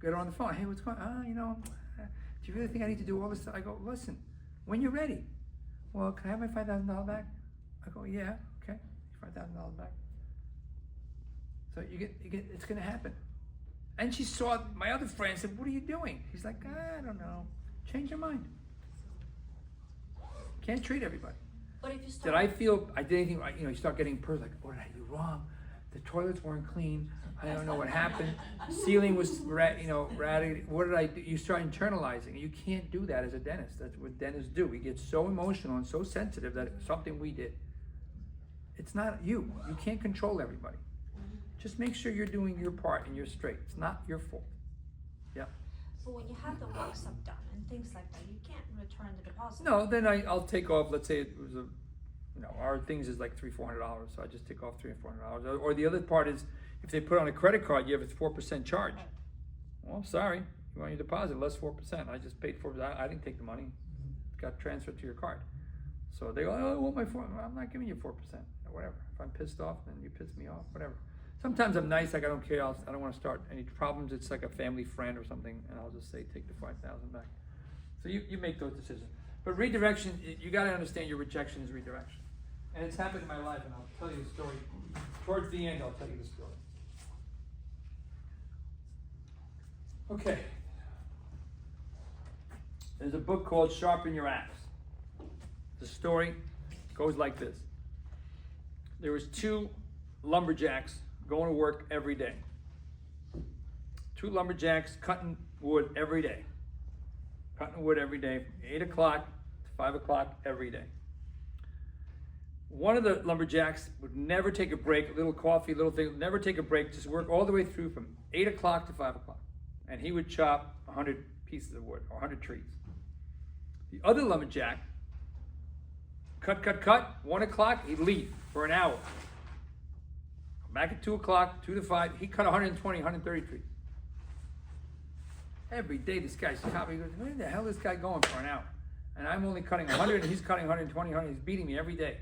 Speaker 1: Get her on the phone. Hey, what's going on? Do you really think I need to do all this stuff? I go, listen, when you're ready. Well, can I have my $5,000 back? I go, yeah, okay, $5,000 back. So you get, it's gonna happen. And she saw my other friend and said, what are you doing? He's like, I don't know. Change your mind. Can't treat everybody.
Speaker 2: But if you
Speaker 1: Did
Speaker 2: start,
Speaker 1: I feel I did anything right? You know, you start getting like, what did I do wrong? the toilets weren't clean. I don't know what happened. Ceiling was ratty. What did I do? You start internalizing. You can't do that as a dentist. That's what dentists do. We get so emotional and so sensitive that it's something we did. It's not you. You can't control everybody. Just make sure you're doing your part and you're straight. It's not your fault. Yeah.
Speaker 2: So when you have the work stuff done and things like that, you can't return the deposit.
Speaker 1: No, then I'll take off. Let's say it was our things is like $300-400, so I just take off $300-400. Or the other part is if they put on a credit card, you have a 4% charge. Well, sorry, you want your deposit less 4%. I just paid 4%. I didn't take the money. It got transferred to your card. So they go, oh, I want my 4%. I'm not giving you 4%. Or whatever. If I'm pissed off, then you piss me off. Whatever. Sometimes I'm nice. Like I don't care. I don't want to start any problems. It's like a family friend or something, and I'll just say take the $5,000 back. So you make those decisions. But redirection, you got to understand your rejection is redirection. And it's happened in my life, and I'll tell you the story. Towards the end, I'll tell you the story. Okay. There's a book called Sharpen Your Axe. The story goes like this. There was 2 lumberjacks going to work every day. 2 lumberjacks cutting wood every day. Cutting wood every day, from 8 o'clock to 5 o'clock every day. One of the lumberjacks would never take a break, a little coffee, little thing, never take a break, just work all the way through from 8 o'clock to 5 o'clock. And he would chop 100 pieces of wood, or 100 trees. The other lumberjack, cut, 1 o'clock, he'd leave for an hour. Come back at 2 o'clock, 2 to 5, he cut 120, 130 trees. Every day this guy's chopping, he goes, where the hell is this guy going for an hour? And I'm only cutting 100, and he's cutting 120, 100, he's beating me every day.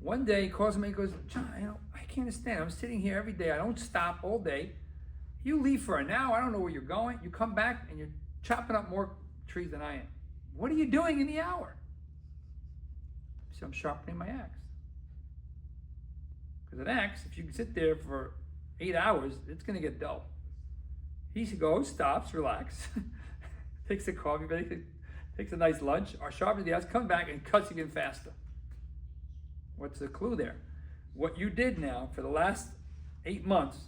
Speaker 1: One day he calls me and goes, John, I can't understand. I'm sitting here every day. I don't stop all day. You leave for an hour. I don't know where you're going. You come back and you're chopping up more trees than I am. What are you doing in the hour? So I'm sharpening my axe. Because an axe, if you sit there for 8 hours, it's going to get dull. He goes, stops, relax, takes a coffee break, takes a nice lunch, or sharpens the axe, comes back and cuts again faster. What's the clue there? What you did now for the last 8 months,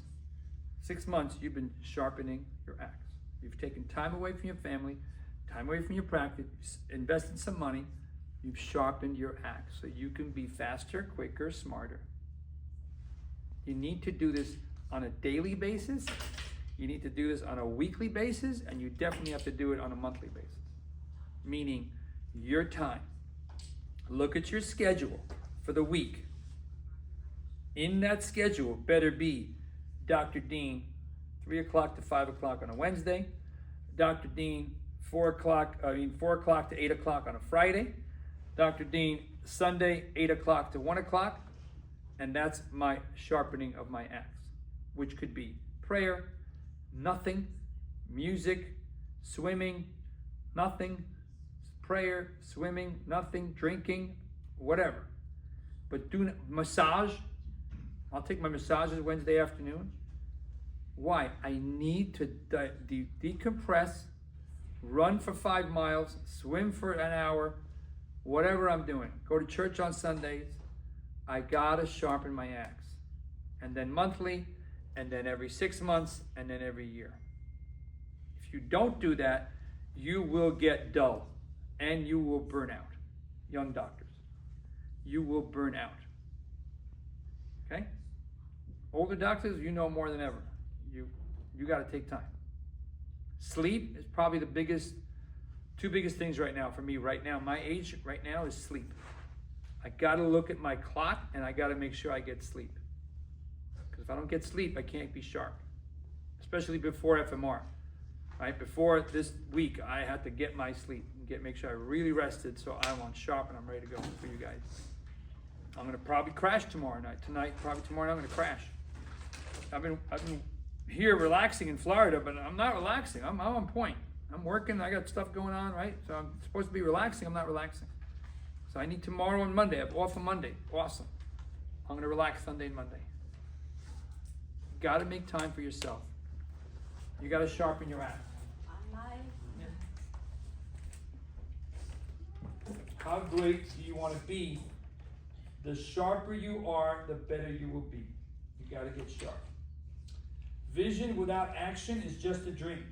Speaker 1: 6 months, you've been sharpening your axe. You've taken time away from your family, time away from your practice, invested some money, you've sharpened your axe so you can be faster, quicker, smarter. You need to do this on a daily basis, you need to do this on a weekly basis, and you definitely have to do it on a monthly basis. Meaning, your time. Look at your schedule for the week. In that schedule better be Dr. Dean, 3 o'clock to 5 o'clock on a Wednesday, Dr. Dean, 4 o'clock to 8 o'clock on a Friday, Dr. Dean, Sunday, 8 o'clock to 1 o'clock, and that's my sharpening of my axe, which could be prayer, nothing, music, swimming, nothing, prayer, swimming, nothing, drinking, whatever. But do massage. I'll take my massages Wednesday afternoon. Why? I need to decompress, run for 5 miles, swim for an hour, whatever I'm doing. Go to church on Sundays. I gotta sharpen my axe. And then monthly, and then every 6 months, and then every year. If you don't do that, you will get dull and you will burn out. Young doctors, you will burn out. Okay? Older doctors, you know more than ever. You got to take time. Sleep is probably the two biggest things right now for me right now. My age right now is sleep. I got to look at my clock and I got to make sure I get sleep. Because if I don't get sleep, I can't be sharp. Especially before FMR. Right? Before this week, I had to get my sleep and make sure I really rested so I'm sharp and I'm ready to go for you guys. I'm going to probably crash tomorrow night. Probably tomorrow night, I'm going to crash. I've been here relaxing in Florida, but I'm not relaxing. I'm on point. I'm working. I got stuff going on, right? So I'm supposed to be relaxing. I'm not relaxing. So I need tomorrow and Monday. I'm off on Monday. Awesome. I'm going to relax Sunday and Monday. You got to make time for yourself. You got to sharpen your axe. How great do you want to be The sharper you are, the better you will be. You gotta get sharp. Vision without action is just a dream.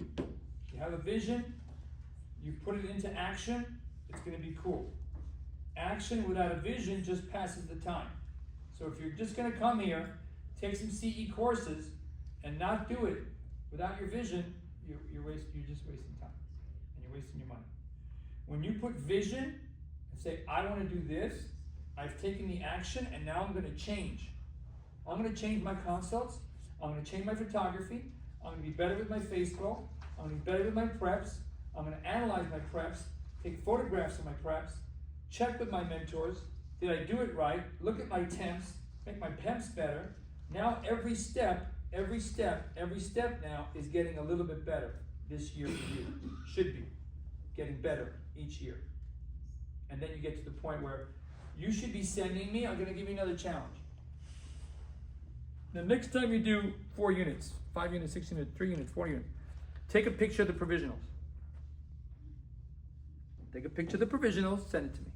Speaker 1: You have a vision, you put it into action, it's gonna be cool. Action without a vision just passes the time. So if you're just gonna come here, take some CE courses, and not do it without your vision, you're just wasting time, and you're wasting your money. When you put vision and say, I wanna do this, I've taken the action, and now I'm gonna change. I'm gonna change my consults, I'm gonna change my photography, I'm gonna be better with my Facebook, I'm gonna be better with my preps, I'm gonna analyze my preps, take photographs of my preps, check with my mentors, did I do it right, look at my temps, make my temps better. Now every step now is getting a little bit better this year for you. Should be getting better each year. And then you get to the point where you should be sending me, I'm gonna give you another challenge. The next time you do 4 units, 5 units, 6 units, 3 units, 4 units, take a picture of the provisionals. Take a picture of the provisionals, send it to me.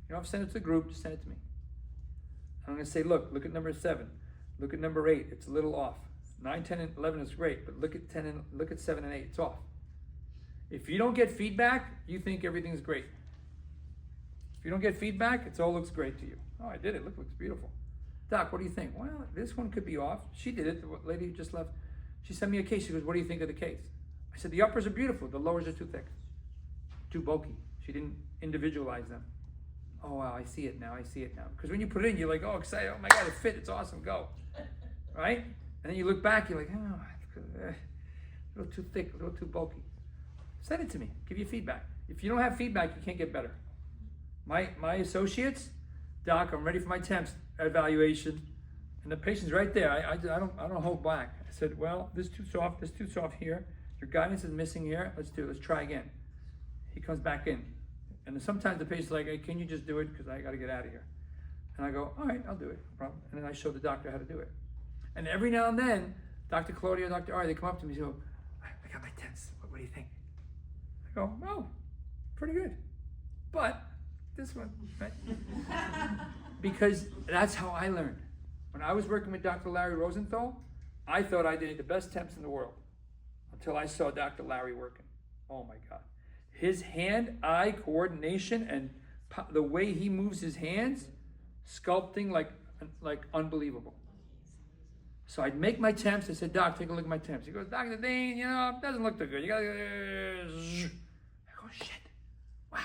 Speaker 1: You don't have to send it to the group, just send it to me. I'm gonna say, look at number 7, look at number 8, it's a little off. 9, 10, and 11 is great, but look at 7 and 8, it's off. If you don't get feedback, you think everything's great. If you don't get feedback, it all looks great to you. Oh, I did it, looks beautiful. Doc, what do you think? Well, this one could be off. She did it, the lady who just left. She sent me a case, she goes, what do you think of the case? I said, the uppers are beautiful, the lowers are too thick, too bulky. She didn't individualize them. Oh wow, I see it now. Because when you put it in, you're like, oh, excited, oh my God, it fit, it's awesome, go. Right? And then you look back, you're like, oh, a little too thick, a little too bulky. Send it to me, give you feedback. If you don't have feedback, you can't get better. My associates, Doc, I'm ready for my temps evaluation, and the patient's right there. I don't hold back. I said, well, this too soft here. Your guidance is missing here. Let's try again. He comes back in. And then sometimes the patient's like, hey, can you just do it? Because I got to get out of here. And I go, all right, I'll do it, no problem. And then I show the doctor how to do it. And every now and then, Dr. Claudia, Dr. Ari, they come up to me and go, I got my temps. What do you think? I go, oh, pretty good. But this one, right? Because that's how I learned. When I was working with Dr. Larry Rosenthal, I thought I did the best temps in the world until I saw Dr. Larry working. Oh my God. His hand-eye coordination and the way he moves his hands, sculpting like unbelievable. So I'd make my temps. I said, Doc, take a look at my temps. He goes, Dr. Dean, it doesn't look too good. You gotta. I go, shit. Wow.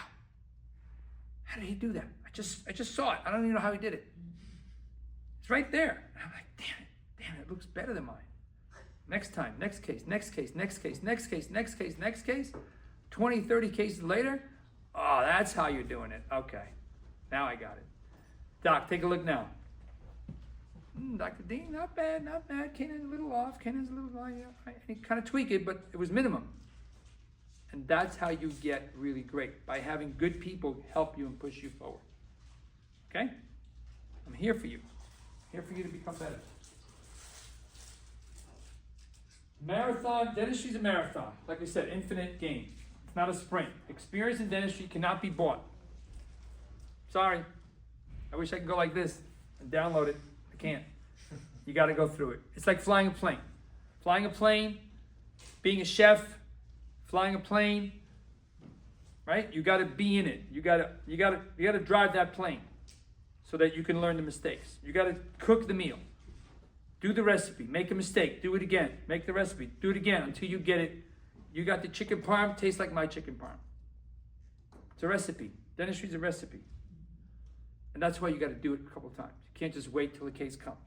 Speaker 1: How did he do that? I just saw it. I don't even know how he did it. It's right there. And I'm like, damn it, looks better than mine. Next time, next case. 20, 30 cases later, oh, that's how you're doing it. Okay, now I got it. Doc, take a look now. Dr. Dean, not bad. Kenan's a little off. He kind of tweaked it, but it was minimum. And that's how you get really great, by having good people help you and push you forward. Okay? I'm here for you. I'm here for you to become better. Marathon, dentistry is a marathon. Like I said, infinite gain. It's not a sprint. Experience in dentistry cannot be bought. Sorry. I wish I could go like this and download it. I can't. You got to go through it. It's like flying a plane. Flying a plane, being a chef, flying a plane, right? You got to be in it. You got to drive that plane so that you can learn the mistakes. You got to cook the meal. Do the recipe. Make a mistake. Do it again. Make the recipe. Do it again until you get it. You got the chicken parm, tastes like my chicken parm. It's a recipe. Dentistry is a recipe. And that's why you got to do it a couple times. You can't just wait till the case comes.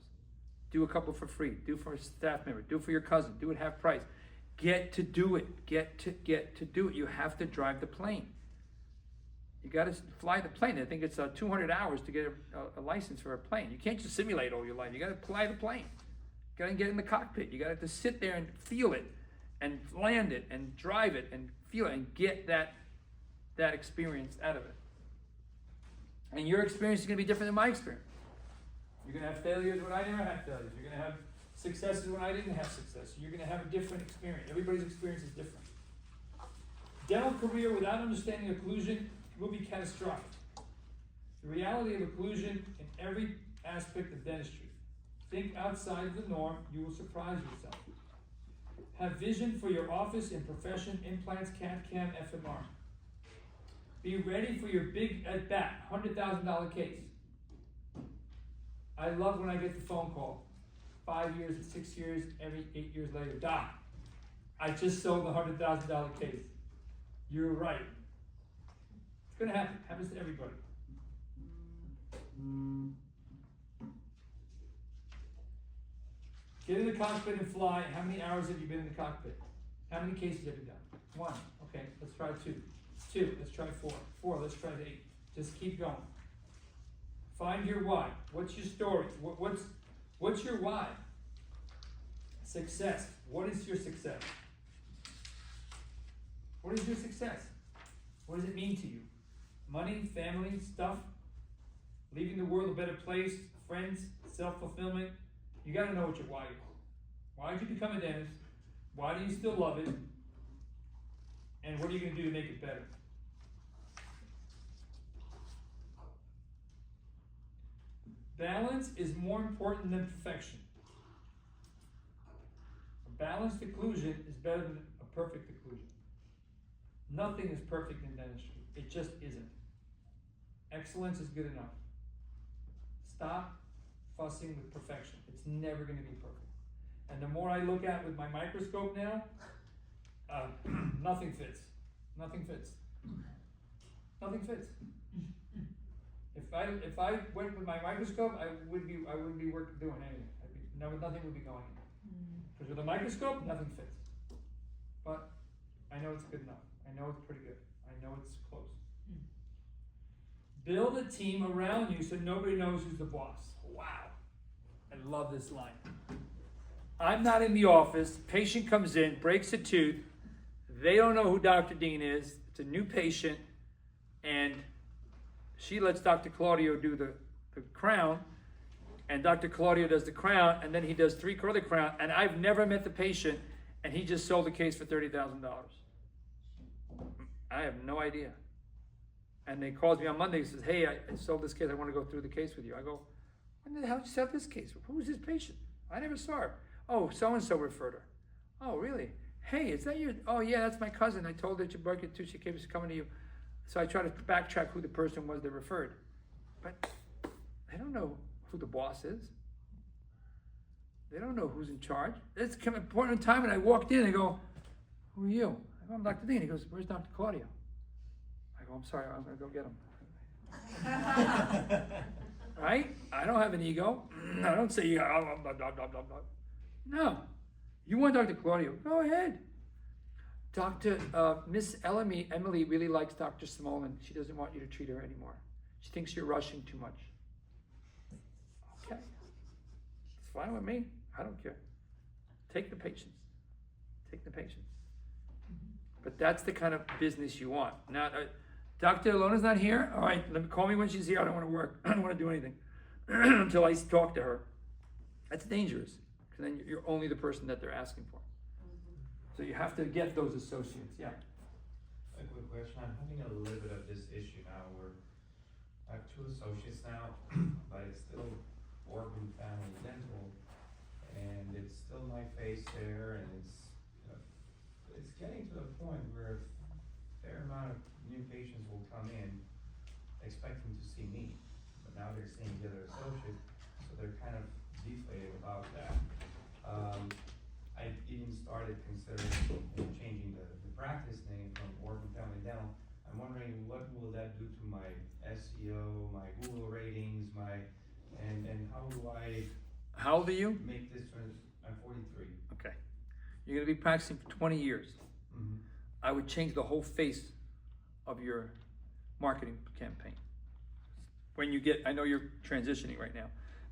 Speaker 1: Do a couple for free. Do for a staff member. Do for your cousin. Do it half price. Get to do it. Get to do it. You have to drive the plane. You got to fly the plane. I think it's 200 hours to get a license for a plane. You can't just simulate all your life. You got to fly the plane. You got to get in the cockpit. You got to sit there and feel it and land it and drive it and feel it and get that experience out of it. And your experience is going to be different than my experience. You're going to have failures when I never had failures. You're going to have successes when I didn't have success. You're going to have a different experience. Everybody's experience is different. Dental career without understanding occlusion will be catastrophic. The reality of occlusion in every aspect of dentistry. Think outside the norm, you will surprise yourself. Have vision for your office and profession, implants, CAD/CAM, FMR. Be ready for your big at bat, $100,000 case. I love when I get the phone call, 5 years, 6 years, every 8 years later, Doc, I just sold a $100,000 case. You're right. It's gonna happen, happens to everybody. Get in the cockpit and fly. How many hours have you been in the cockpit? How many cases have you done? 1, okay, let's try 2. 2, let's try 4. 4, let's try 8. Just keep going. Find your why. What's your story? What's your why? Success. What is your success? What is your success? What does it mean to you? Money, family, stuff, leaving the world a better place, friends, self-fulfillment. You gotta know what your why is. Why did you become a dentist? Why do you still love it? And what are you gonna do to make it better? Balance is more important than perfection. A balanced occlusion is better than a perfect occlusion. Nothing is perfect in dentistry. It just isn't. Excellence is good enough. Stop fussing with perfection. It's never going to be perfect. And the more I look at with my microscope now, nothing fits. Nothing fits. Nothing fits. If I went with my microscope, I wouldn't be doing anything. Nothing would be going in. Because with a microscope, nothing fits. But I know it's good enough. I know it's pretty good. I know it's close. Build a team around you so nobody knows who's the boss. Wow. I love this line. I'm not in the office. Patient comes in, breaks a tooth. They don't know who Dr. Dean is. It's a new patient. And she lets Dr. Claudio do the crown. And Dr. Claudio does the crown. And then he does 3 other crown. And I've never met the patient. And he just sold the case for $30,000. I have no idea. And they calls me on Monday and says, hey, I sold this case. I want to go through the case with you. I go, when the hell did you sell this case? Who's this patient? I never saw her. Oh, so-and-so referred her. Oh, really? Hey, is that your, oh yeah, that's my cousin. I told her to break it too. She came coming to you. So I try to backtrack who the person was that referred. But they don't know who the boss is. They don't know who's in charge. It's come a point in time and I walked in and I go, who are you? I go, I'm Dr. Dean. He goes, where's Dr. Claudio? I go, I'm sorry, I'm gonna go get him. Right? I don't have an ego. I don't say, blah, blah, blah, blah, blah. No. You want Dr. Claudio? Go ahead. Miss Emily really likes Dr. Smolin. She doesn't want you to treat her anymore. She thinks you're rushing too much. Okay. It's fine with me. I don't care. Take the patients. Take the patients. But that's the kind of business you want. Now, Dr. Alona's not here? All right, call me when she's here. I don't want to work. I don't want to do anything until I talk to her. That's dangerous, because then you're only the person that they're asking for. So you have to get those associates, yeah.
Speaker 8: A quick question. I'm having a little bit of this issue now where I have 2 associates now, but it's still Organ Family Dental, and it's still my face there, and it's getting to the point where a fair amount of new patients will come in expecting to see me, but now they're seeing the other associate, so they're kind of deflated about that. I even started considering changing the practice name from Organ Family Dental. I'm wondering what will that do to my SEO, my Google ratings, and how do I
Speaker 1: How old are you?
Speaker 8: make this transition? I'm 43.
Speaker 1: Okay. You're going to be practicing for 20 years.
Speaker 8: Mm-hmm.
Speaker 1: I would change the whole face of your marketing campaign. When you get, I know you're transitioning right now,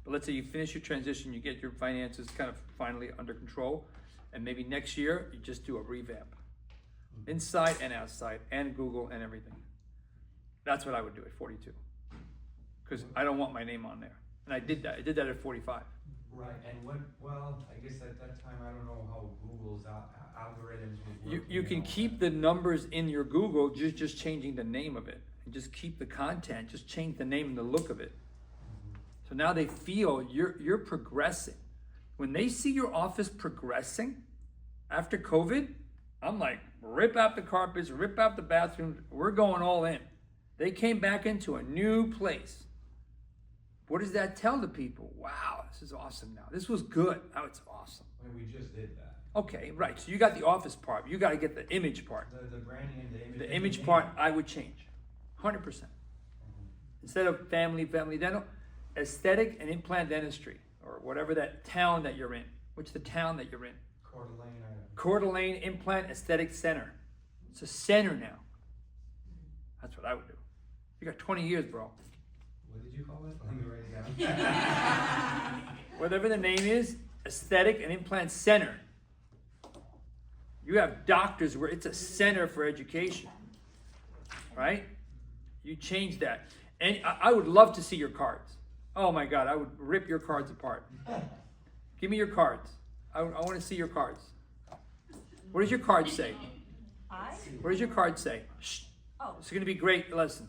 Speaker 1: but let's say you finish your transition, you get your finances kind of finally under control, and maybe next year you just do a revamp. Inside and outside, and Google and everything. That's what I would do at 42. Because I don't want my name on there. And I did that. I did that at 45.
Speaker 8: Right, and I guess at that time, I don't know how Google's algorithms would work.
Speaker 1: You can
Speaker 8: know.
Speaker 1: keep the numbers in your Google, just changing the name of it. And just keep the content, just change the name and the look of it. So now they feel you're progressing. When they see your office progressing after COVID, I'm like, rip out the carpets, rip out the bathrooms, we're going all in. They came back into a new place. What does that tell the people? Wow, this is awesome now. This was good, now it's awesome.
Speaker 8: When we just did that.
Speaker 1: Okay, right, so you got the office part, you gotta get the image part.
Speaker 8: The branding and the image.
Speaker 1: The image part, I would change, 100%. Instead of family dental, aesthetic and implant dentistry, or whatever that town that you're in. What's the town that you're in?
Speaker 8: Coeur d'Alene,
Speaker 1: Coeur d'Alene Implant Aesthetic Center. It's a center now. That's what I would do. You got 20 years, bro.
Speaker 8: what did you call it? Let me write it down.
Speaker 1: Whatever the name is, Aesthetic and Implant Center. You have doctors where it's a center for education, right? You change that. And I would love to see your cards. Oh my God, I would rip your cards apart. Give me your cards. I want to see your cards. What does your card say? What does your card say? Shh.
Speaker 2: Oh,
Speaker 1: It's going to be a great lesson.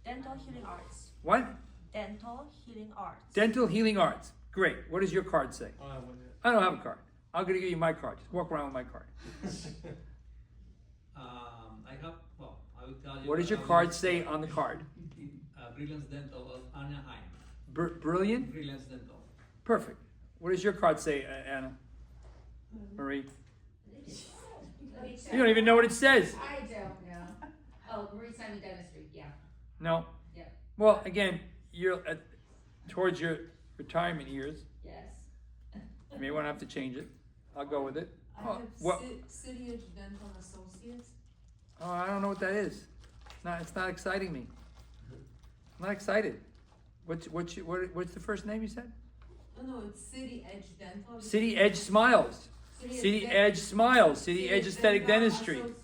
Speaker 2: dental healing arts.
Speaker 1: What?
Speaker 2: Dental healing arts.
Speaker 1: Dental Healing Arts. Great. What does your card say? I don't have a card. I'm going to give you my card. Just walk around with my card.
Speaker 9: I will tell you.
Speaker 1: What does your card say on the card?
Speaker 9: Brilliance Dental of Anaheim.
Speaker 1: Brilliant?
Speaker 9: Brilliance Dental.
Speaker 1: Perfect. What does your card say, Anna? Marie? You don't even know what it says.
Speaker 10: I don't know. Oh, Marie Simon Dentistry, yeah.
Speaker 1: No?
Speaker 10: Yeah.
Speaker 1: Well, again, you're towards your retirement years.
Speaker 10: Yes.
Speaker 1: You may want to have to change it. I'll go with it.
Speaker 3: I
Speaker 1: Oh,
Speaker 3: have
Speaker 1: what?
Speaker 3: City Edge Dental Associates.
Speaker 1: Oh, I don't know what that is. It's not exciting me. I'm not excited. What's the first name you said?
Speaker 3: No, it's City Edge Dental.
Speaker 1: City Edge Smiles. City Edge Smiles. City Edge Aesthetic Dentistry.
Speaker 3: Associates.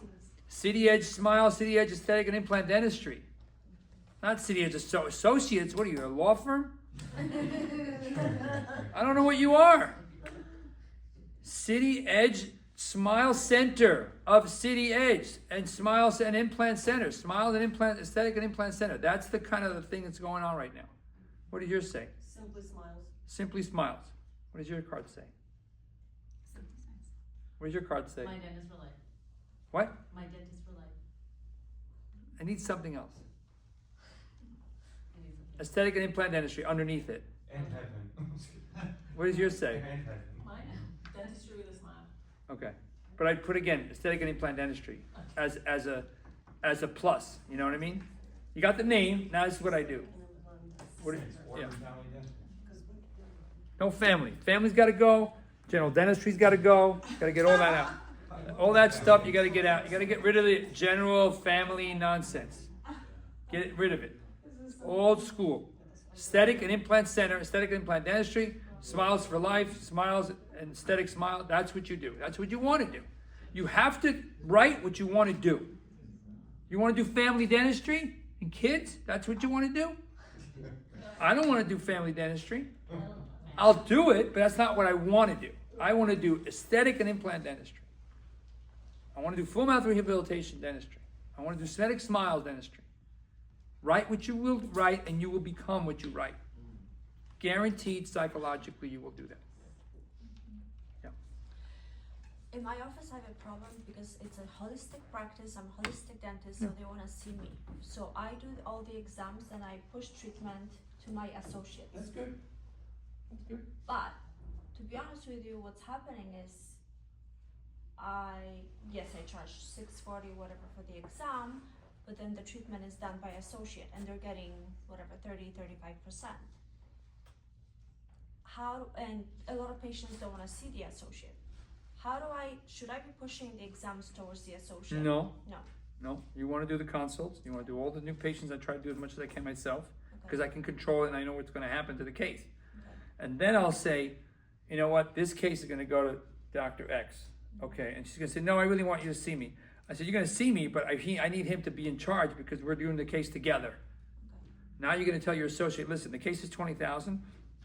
Speaker 1: City Edge Smile. City Edge Aesthetic and Implant Dentistry. Not City Edge Associates. What are you, a law firm? I don't know what you are. City Edge Smile Center of City Edge and Smiles and Implant Center. Smiles and Implant Aesthetic and Implant Center. That's the kind of the thing that's going on right now. What does yours say?
Speaker 6: Simply Smiles.
Speaker 1: Simply Smiles. What does your card say? What does your card say?
Speaker 4: My dentist for life.
Speaker 1: What?
Speaker 4: My dentist for life.
Speaker 1: I need something else.
Speaker 4: I need something.
Speaker 1: Aesthetic and Implant Dentistry underneath it.
Speaker 8: And heaven.
Speaker 1: What does yours say?
Speaker 8: And heaven.
Speaker 4: Mine, dentistry with a smile.
Speaker 1: Okay. But I'd put again, Aesthetic and Implant Dentistry as a plus. You know what I mean? You got the name, now this is what I do. What is,
Speaker 8: Organ
Speaker 1: yeah.
Speaker 8: Family Dental.
Speaker 1: No family. Family's gotta go. General dentistry's gotta go. Gotta get all that out. All that stuff you gotta get out. You gotta get rid of the general family nonsense. Get rid of it. Old school. Aesthetic and Implant Center, Aesthetic and Implant Dentistry, Smiles for Life, Smiles and Aesthetic Smile. That's what you do. That's what you want to do. You have to write what you want to do. You want to do family dentistry and kids? That's what you want to do? I don't want to do family dentistry. I'll do it, but that's not what I want to do. I want to do aesthetic and implant dentistry. I want to do full mouth rehabilitation dentistry. I want to do aesthetic smile dentistry. Write what you will write, and you will become what you write. Guaranteed psychologically you will do that. Yeah.
Speaker 2: In my office, I have a problem because it's a holistic practice. I'm a holistic dentist, so they want to see me. So I do all the exams and I push treatment to my associates.
Speaker 1: That's good. That's good.
Speaker 2: But to be honest with you, what's happening is I charge $640 whatever for the exam, but then the treatment is done by associate and they're getting whatever 30-35%. And a lot of patients don't want to see the associate. Should I be pushing the exams towards the associate?
Speaker 1: No.
Speaker 2: No.
Speaker 1: No. You want to do the consults. You want to do all the new patients. I try to do as much as I can myself because
Speaker 2: Okay.
Speaker 1: I can control it and I know what's going to happen to the case.
Speaker 2: Okay.
Speaker 1: And then I'll say, you know what, this case is going to go to Dr. X. Okay, and she's going to say, no, I really want you to see me. I said, you're going to see me, but I need him to be in charge because we're doing the case together. Now you're going to tell your associate, listen, the case is $20,000.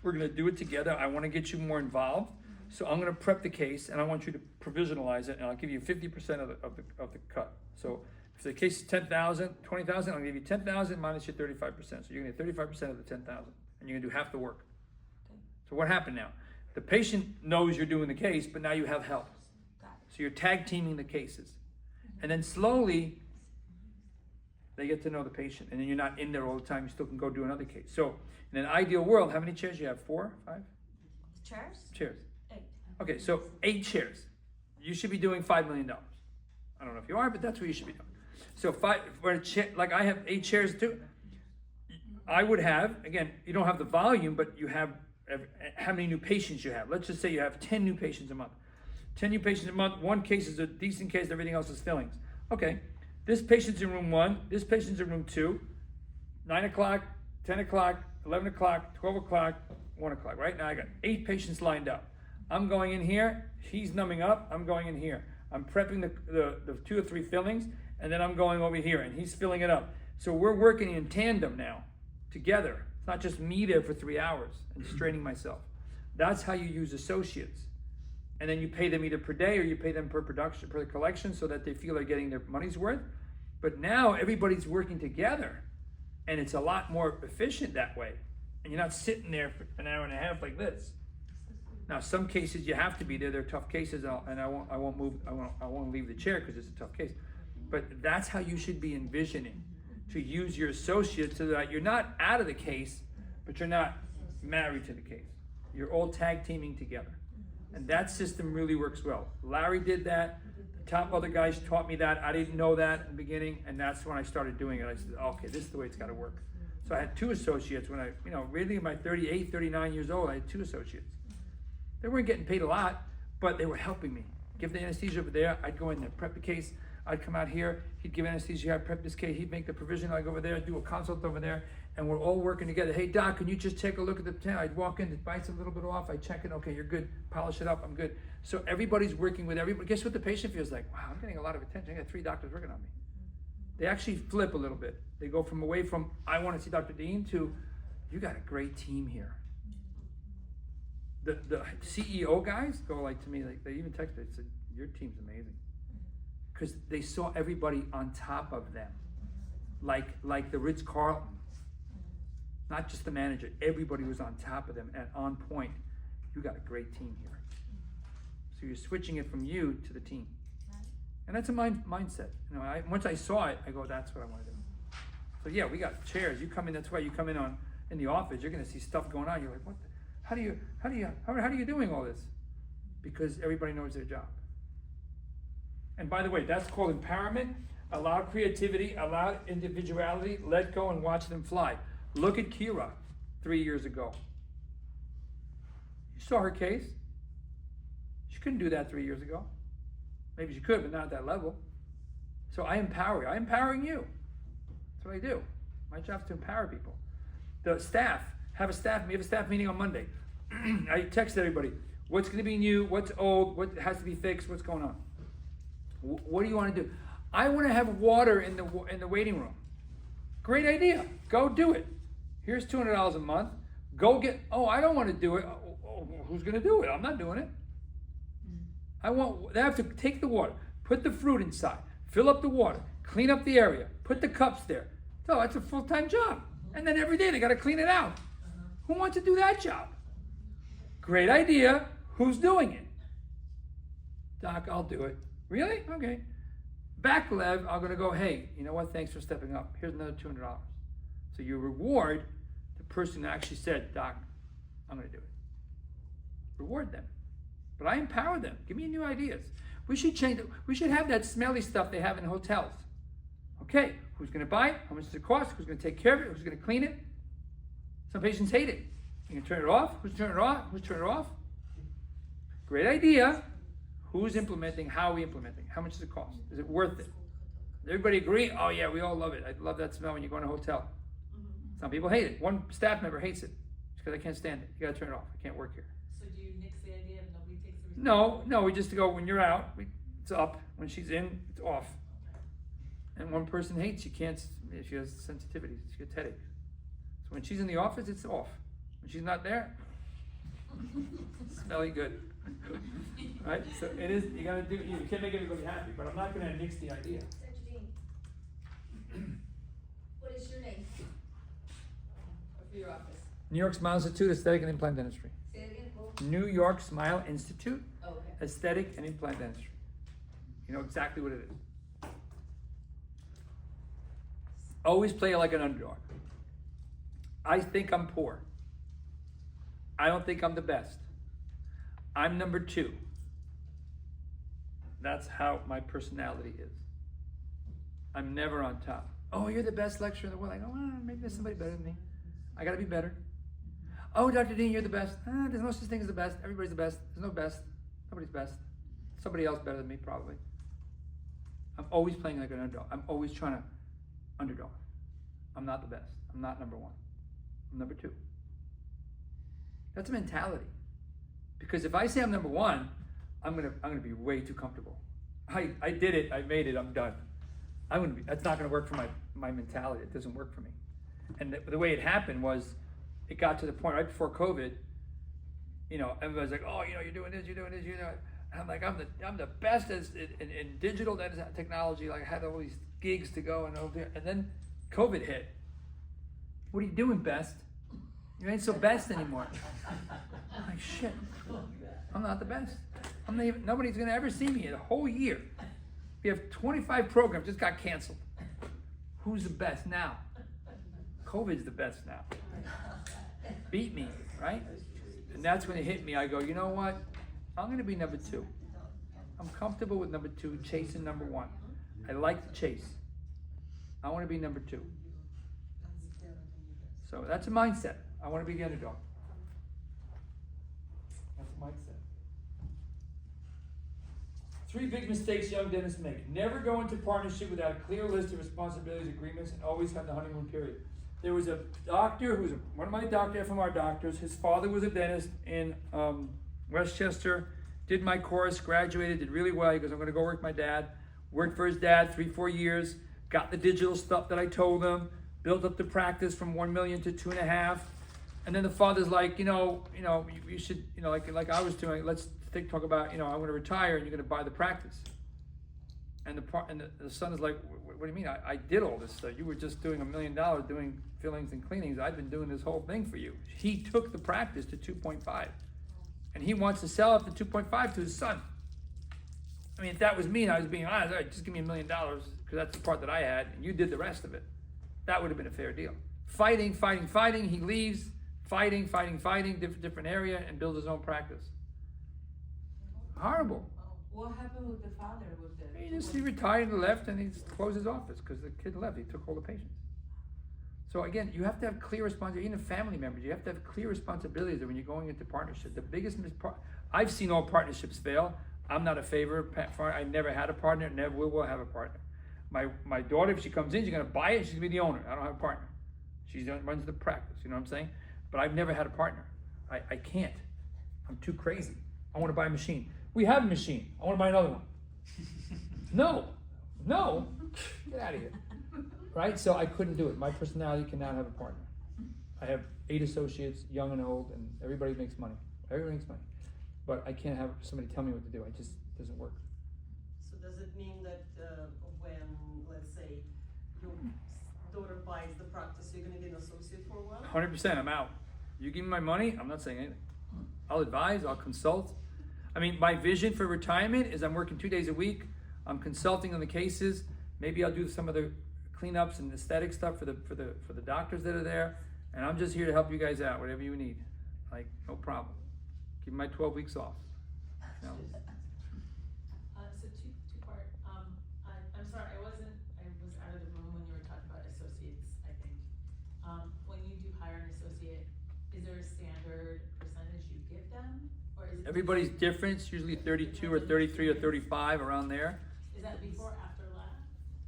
Speaker 1: We're gonna do it together. I wanna get you more involved. So I'm gonna prep the case and I want you to provisionalize it and I'll give you 50% of the cut. So if the case is 10,000, 20,000, I'll give you 10,000 minus your 35%. So you're gonna get 35% of the 10,000 and you're gonna do half the work. So what happened now? The patient knows you're doing the case, but now you have help.
Speaker 2: Got it.
Speaker 1: So you're tag teaming the cases. And then slowly, they get to know the patient. And then you're not in there all the time. You still can go do another case. So in an ideal world, how many chairs do you have? 4, 5?
Speaker 2: Chairs?
Speaker 1: Chairs.
Speaker 2: 8.
Speaker 1: Okay, so 8 chairs. You should be doing $5 million. I don't know if you are, but that's what you should be doing. So like I have 8 chairs too. I would have, again, you don't have the volume, but you have how many new patients you have. Let's just say you have 10 new patients a month. 10 new patients a month, one case is a decent case, everything else is fillings. Okay, this patient's in room 1, this patient's in room 2, 9 o'clock, 10 o'clock, 11 o'clock, 12 o'clock, 1 o'clock. Right now I got 8 patients lined up. I'm going in here, he's numbing up, I'm going in here. I'm prepping the 2 or 3 fillings, and then I'm going over here, and he's filling it up. So we're working in tandem now, together. It's not just me there for 3 hours and straining myself. That's how you use associates. And then you pay them either per day or you pay them per production, per collection, so that they feel they're getting their money's worth. But now everybody's working together, and it's a lot more efficient that way. And you're not sitting there for an hour and a half like this. Now, some cases you have to be there. They're tough cases, and I won't leave the chair because it's a tough case. But that's how you should be envisioning to use your associates, so that you're not out of the case, but you're not married to the case. You're all tag teaming together. And that system really works well. Larry did that. The top other guys taught me that. I didn't know that in the beginning, and that's when I started doing it. I said, okay, this is the way it's got to work. So I had 2 associates when I, really in my 38, 39 years old, I had 2 associates. They weren't getting paid a lot, but they were helping me. Give the anesthesia over there, I'd go in there, prep the case, I'd come out here, he'd give anesthesia, I'd prep this case, he'd make the provision, I'd go over there, do a consult over there, and we're all working together. Hey doc, can you just take a look at the tent? I'd walk in, the bite's a little bit off, I check it, okay, you're good, polish it up, I'm good. So everybody's working with everybody. Guess what the patient feels like? Wow, I'm getting a lot of attention. I got 3 doctors working on me. They actually flip a little bit. They go from away from, I want to see Dr. Dean, to, you got a great team here. The CEO guys go like to me, like they even texted me, they said, your team's amazing. Because they saw everybody on top of them. Like the Ritz-Carlton. Not just the manager, everybody was on top of them and on point. You got a great team here. So you're switching it from you to the team. And that's a mindset. Once I saw it, I go, that's what I want to do. So yeah, we got chairs. You come in, that's why you come in the office, you're gonna see stuff going on. You're like, what? How are you doing all this? Because everybody knows their job. And by the way, that's called empowerment. Allow creativity, allow individuality, let go and watch them fly. Look at Kira 3 years ago. You saw her case. She couldn't do that 3 years ago. Maybe she could, but not at that level. So I empower you. I'm empowering you. That's what I do. My job is to empower people. The staff, we have a staff meeting on Monday. I text everybody, what's going to be new, what's old, what has to be fixed, what's going on. What do you want to do? I want to have water in the waiting room. Great idea. Go do it. Here's $200 a month. Go get, I don't want to do it. Who's going to do it? I'm not doing it. They have to take the water, put the fruit inside, fill up the water, clean up the area, put the cups there. So that's a full-time job. And then every day they got to clean it out. Who wants to do that job? Great idea. Who's doing it? Doc, I'll do it. Really? Okay. Back lev, I'm going to go, hey, you know what? Thanks for stepping up. Here's another $200. So you reward the person who actually said, Doc, I'm going to do it. Reward them. But I empower them. Give me new ideas. We should change it. We should have that smelly stuff they have in hotels. Okay, who's going to buy it? How much does it cost? Who's going to take care of it? Who's going to clean it? Some patients hate it. You can turn it off. Who's turning it off? Who's turning it off? Great idea. Who's implementing? How are we implementing? How much does it cost? Is it worth it? Everybody agree? Oh yeah, we all love it. I love that smell when you go in a hotel. Some people hate it. One staff member hates it. It's because I can't stand it. You got to turn it off. I can't work here.
Speaker 4: So do you nix the idea of nobody takes the responsibility?
Speaker 1: No, we just go, when you're out, it's up. When she's in, it's off. And one person hates, she has sensitivity, she gets headaches. So when she's in the office, it's off. When she's not there, Smelly good. Right? So it is, you gotta do, you can't make everybody happy, but I'm not gonna nix the idea.
Speaker 10: Dr. Dean, what is your name? Or for your office?
Speaker 1: New York Smile Institute, Aesthetic and Implant Dentistry.
Speaker 10: Say it again, Paul.
Speaker 1: New York Smile Institute,
Speaker 10: Oh, okay.
Speaker 1: Aesthetic and Implant Dentistry. You know exactly what it is. Always play like an underdog. I think I'm poor. I don't think I'm the best. I'm number 2. That's how my personality is. I'm never on top. Oh, you're the best lecturer in the world. I go, maybe there's somebody better than me. I gotta be better. Oh, Dr. Dean, you're the best. There's no such thing as the best. Everybody's the best. There's no best. Nobody's best. Somebody else better than me, probably. I'm always playing like an underdog. I'm always trying to underdog. I'm not the best. I'm not number 1. I'm number 2. That's a mentality. Because if I say I'm number 1, I'm gonna be way too comfortable. I did it. I made it. I'm done. That's not gonna work for my mentality. It doesn't work for me. And the way it happened was, it got to the point right before COVID. You know, everybody's like, "Oh, you know, you're doing this, you're doing this, you know." And I'm like, I'm the best in digital technology. Like, I had all these gigs to go and over there. And then COVID hit. What are you doing, best? You ain't so best anymore. I'm like, shit. I'm not the best. Nobody's gonna ever see me in a whole year. We have 25 programs just got canceled. Who's the best now? COVID's the best now. Beat me, right? And that's when it hit me. I go, you know what? I'm gonna be number 2. I'm comfortable with number 2, chasing number 1. I like to chase. I wanna be number 2. So that's a mindset. I wanna be the underdog. That's a mindset. 3 big mistakes young dentists make. Never go into partnership without a clear list of responsibilities, agreements, and always have the honeymoon period. There was a doctor who was one of my FMR doctors. His father was a dentist in Westchester. Did my course, graduated, did really well. He goes, I'm gonna go work with my dad. Worked for his dad 3-4 years. Got the digital stuff that I told him. Built up the practice from 1 million to 2.5. And then the father's like, you should, like I was doing. Let's talk about, I'm gonna retire and you're gonna buy the practice. And the son is like, what do you mean? I did all this stuff. You were just doing $1 million doing fillings and cleanings. I've been doing this whole thing for you. He took the practice to 2.5. And he wants to sell it to 2.5 to his son. I mean, if that was me and I was being honest, right, just give me $1 million because that's the part that I had and you did the rest of it. That would have been a fair deal. Fighting. He leaves, fighting, different area and builds his own practice. Horrible.
Speaker 3: What happened with the father?
Speaker 1: He retired and left and he closed his office because the kid left. He took all the patients. So again, you have to have clear responsibilities. Even family members, you have to have clear responsibilities when you're going into partnership. The biggest I've seen all partnerships fail. I'm not a favor. I never had a partner. Never will have a partner. My daughter, if she comes in, she's gonna buy it. She's gonna be the owner. I don't have a partner. She runs the practice. You know what I'm saying? But I've never had a partner. I can't. I'm too crazy. I want to buy a machine. We have a machine. I want to buy another one. No, get out of here. Right? So I couldn't do it. My personality cannot have a partner. I have 8 associates, young and old, and everybody makes money. Everybody makes money. But I can't have somebody tell me what to do. It just doesn't work.
Speaker 6: So does it mean that when, let's say, your daughter buys the practice, you're gonna get an associate for a while?
Speaker 1: 100%, I'm out. You give me my money, I'm not saying anything. I'll advise, I'll consult. I mean, my vision for retirement is I'm working 2 days a week. I'm consulting on the cases. Maybe I'll do some of the cleanups and aesthetic stuff for the doctors that are there. And I'm just here to help you guys out, whatever you need. Like, no problem. Give me my 12 weeks off. You know?
Speaker 4: So two-part. I'm sorry, I was out of the room when you were talking about associates, I think. When you do hire an associate, is there a standard percentage you give them? Or is it
Speaker 1: Everybody's different. It's usually 32 or 33 or 35, around there.
Speaker 4: Is that before, after lab?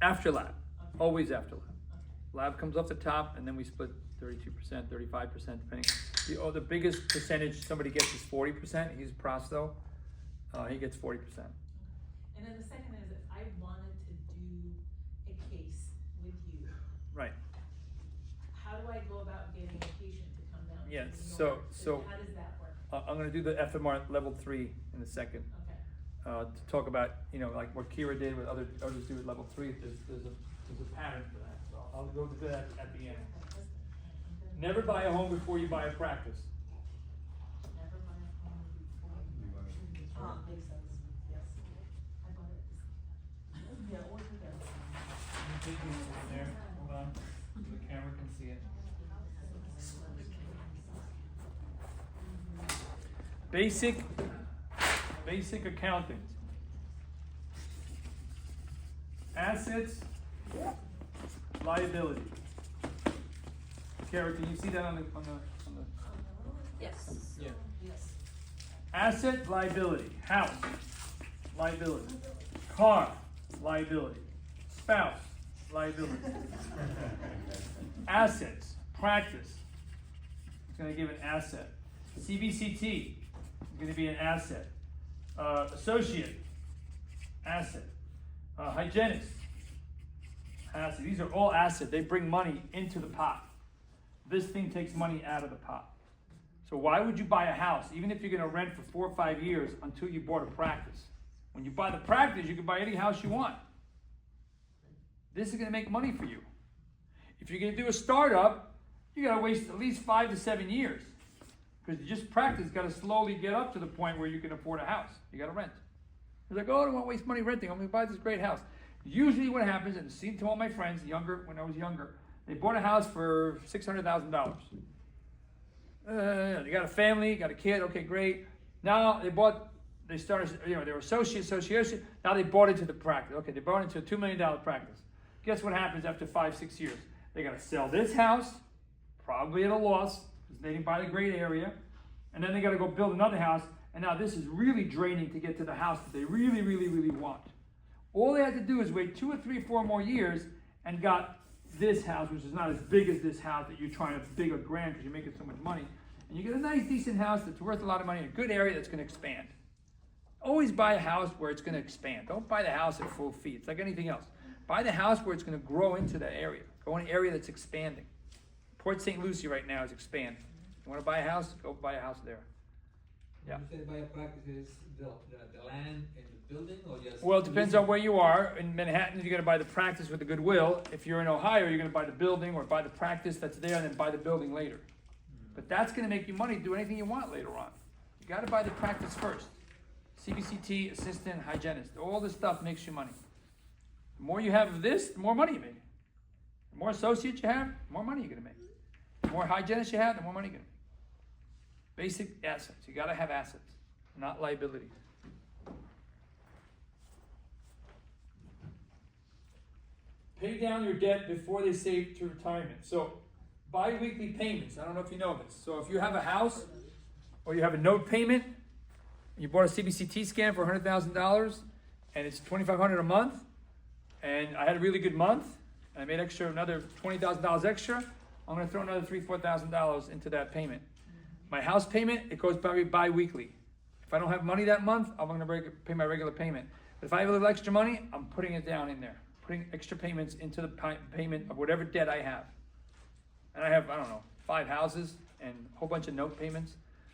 Speaker 1: After lab.
Speaker 4: Okay.
Speaker 1: Always after lab.
Speaker 4: Okay.
Speaker 1: Lab comes off the top, and then we split 32%, 35%, depending. The biggest percentage somebody gets is 40%. He's prosto. He gets 40%.
Speaker 4: And then the second is, if I wanted to do a case with you,
Speaker 1: Right.
Speaker 4: how do I go about getting a patient to come down?
Speaker 1: Yeah,
Speaker 4: to New
Speaker 1: so-
Speaker 4: York?
Speaker 1: so-
Speaker 4: How does that work?
Speaker 1: I'm gonna do the FMR level 3 in a second.
Speaker 4: Okay.
Speaker 1: To talk about, you know, like what Kira did, what others do at level 3, there's a pattern for that, so I'll go to that at the end. Never buy a home before you buy a practice.
Speaker 4: Never buy a home before.
Speaker 6: Makes sense, yes.
Speaker 4: I bought it.
Speaker 6: Yeah, what is that?
Speaker 1: Let me take you over there, hold on, so the camera can see it. Basic accounting. Assets, liability. Kara, can you see that on the
Speaker 2: Yes.
Speaker 1: Yeah.
Speaker 6: Yes.
Speaker 1: Asset, liability. House, liability. Car, liability. Spouse, liability. Assets, practice. It's going to give an asset. CBCT is going to be an asset. Associate, asset. Hygienist, asset. These are all assets. They bring money into the pot. This thing takes money out of the pot. So why would you buy a house, even if you're going to rent for 4 or 5 years until you bought a practice? When you buy the practice, you can buy any house you want. This is going to make money for you. If you're going to do a startup, you got to waste at least 5 to 7 years. Because just practice got to slowly get up to the point where you can afford a house. You got to rent. You're like, oh, I don't want to waste money renting. I'm going to buy this great house. Usually what happens, and I've seen to all my friends, when I was younger, they bought a house for $600,000. They got a family, got a kid, okay, great. Now they started, they were association. Now they bought into the practice. Okay, they bought into a $2 million practice. Guess what happens after 5, 6 years? They got to sell this house, probably at a loss, because they didn't buy the great area. And then they got to go build another house. And now this is really draining to get to the house that they really, really, really want. All they had to do is wait 2 or 3 or 4 more years and got this house, which is not as big as this house that you're trying to big or grand because you're making so much money. And you get a nice, decent house that's worth a lot of money in a good area that's going to expand. Always buy a house where it's going to expand. Don't buy the house at full fee. It's like anything else. Buy the house where it's going to grow into that area. Go in an area that's expanding. Port St. Lucie right now is expanding. You want to buy a house? Go buy a house there. Yeah.
Speaker 9: You say buy a practice is the land and the building, or just?
Speaker 1: Well, it depends on where you are. In Manhattan, you're going to buy the practice with the goodwill. If you're in Ohio, you're going to buy the building or buy the practice that's there and then buy the building later. But that's going to make you money to do anything you want later on. You got to buy the practice first. CBCT, assistant, hygienist. All this stuff makes you money. The more you have of this, the more money you make. The more associates you have, the more money you're going to make. The more hygienists you have, the more money you're going to make. Basic assets. You got to have assets, not liabilities. Pay down your debt before they save to retirement. So, bi-weekly payments. I don't know if you know this. So, if you have a house or you have a note payment, you bought a CBCT scan for $100,000 and it's $2,500 a month, and I had a really good month, and I made another $20,000 extra, I'm going to throw another $3,000, $4,000 into that payment. My house payment, it goes bi-weekly. If I don't have money that month, I'm going to pay my regular payment. But if I have a little extra money, I'm putting it down in there. Putting extra payments into the payment of whatever debt I have. And I have, 5 houses and a whole bunch of note payments.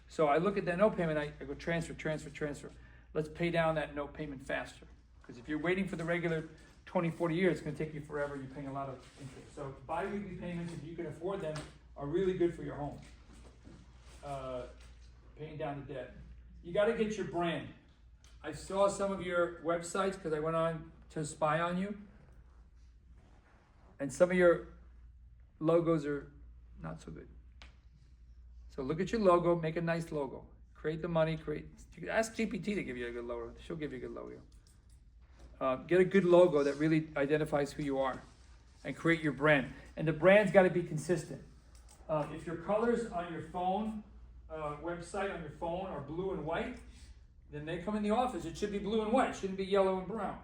Speaker 1: So I look at that note payment, I go transfer. Let's pay down that note payment faster. Because if you're waiting for the regular 20, 40 years, it's going to take you forever. You're paying a lot of interest. So bi-weekly payments, if you can afford them, are really good for your home. Paying down the debt. You got to get your brand. I saw some of your websites because I went on to spy on you. And some of your logos are not so good. So look at your logo, make a nice logo. Create the money, ask GPT to give you a good logo. She'll give you a good logo. Get a good logo that really identifies who you are and create your brand. And the brand's got to be consistent. If your colors on your phone, website on your phone are blue and white, then they come in the office. It should be blue and white. It shouldn't be yellow and brown.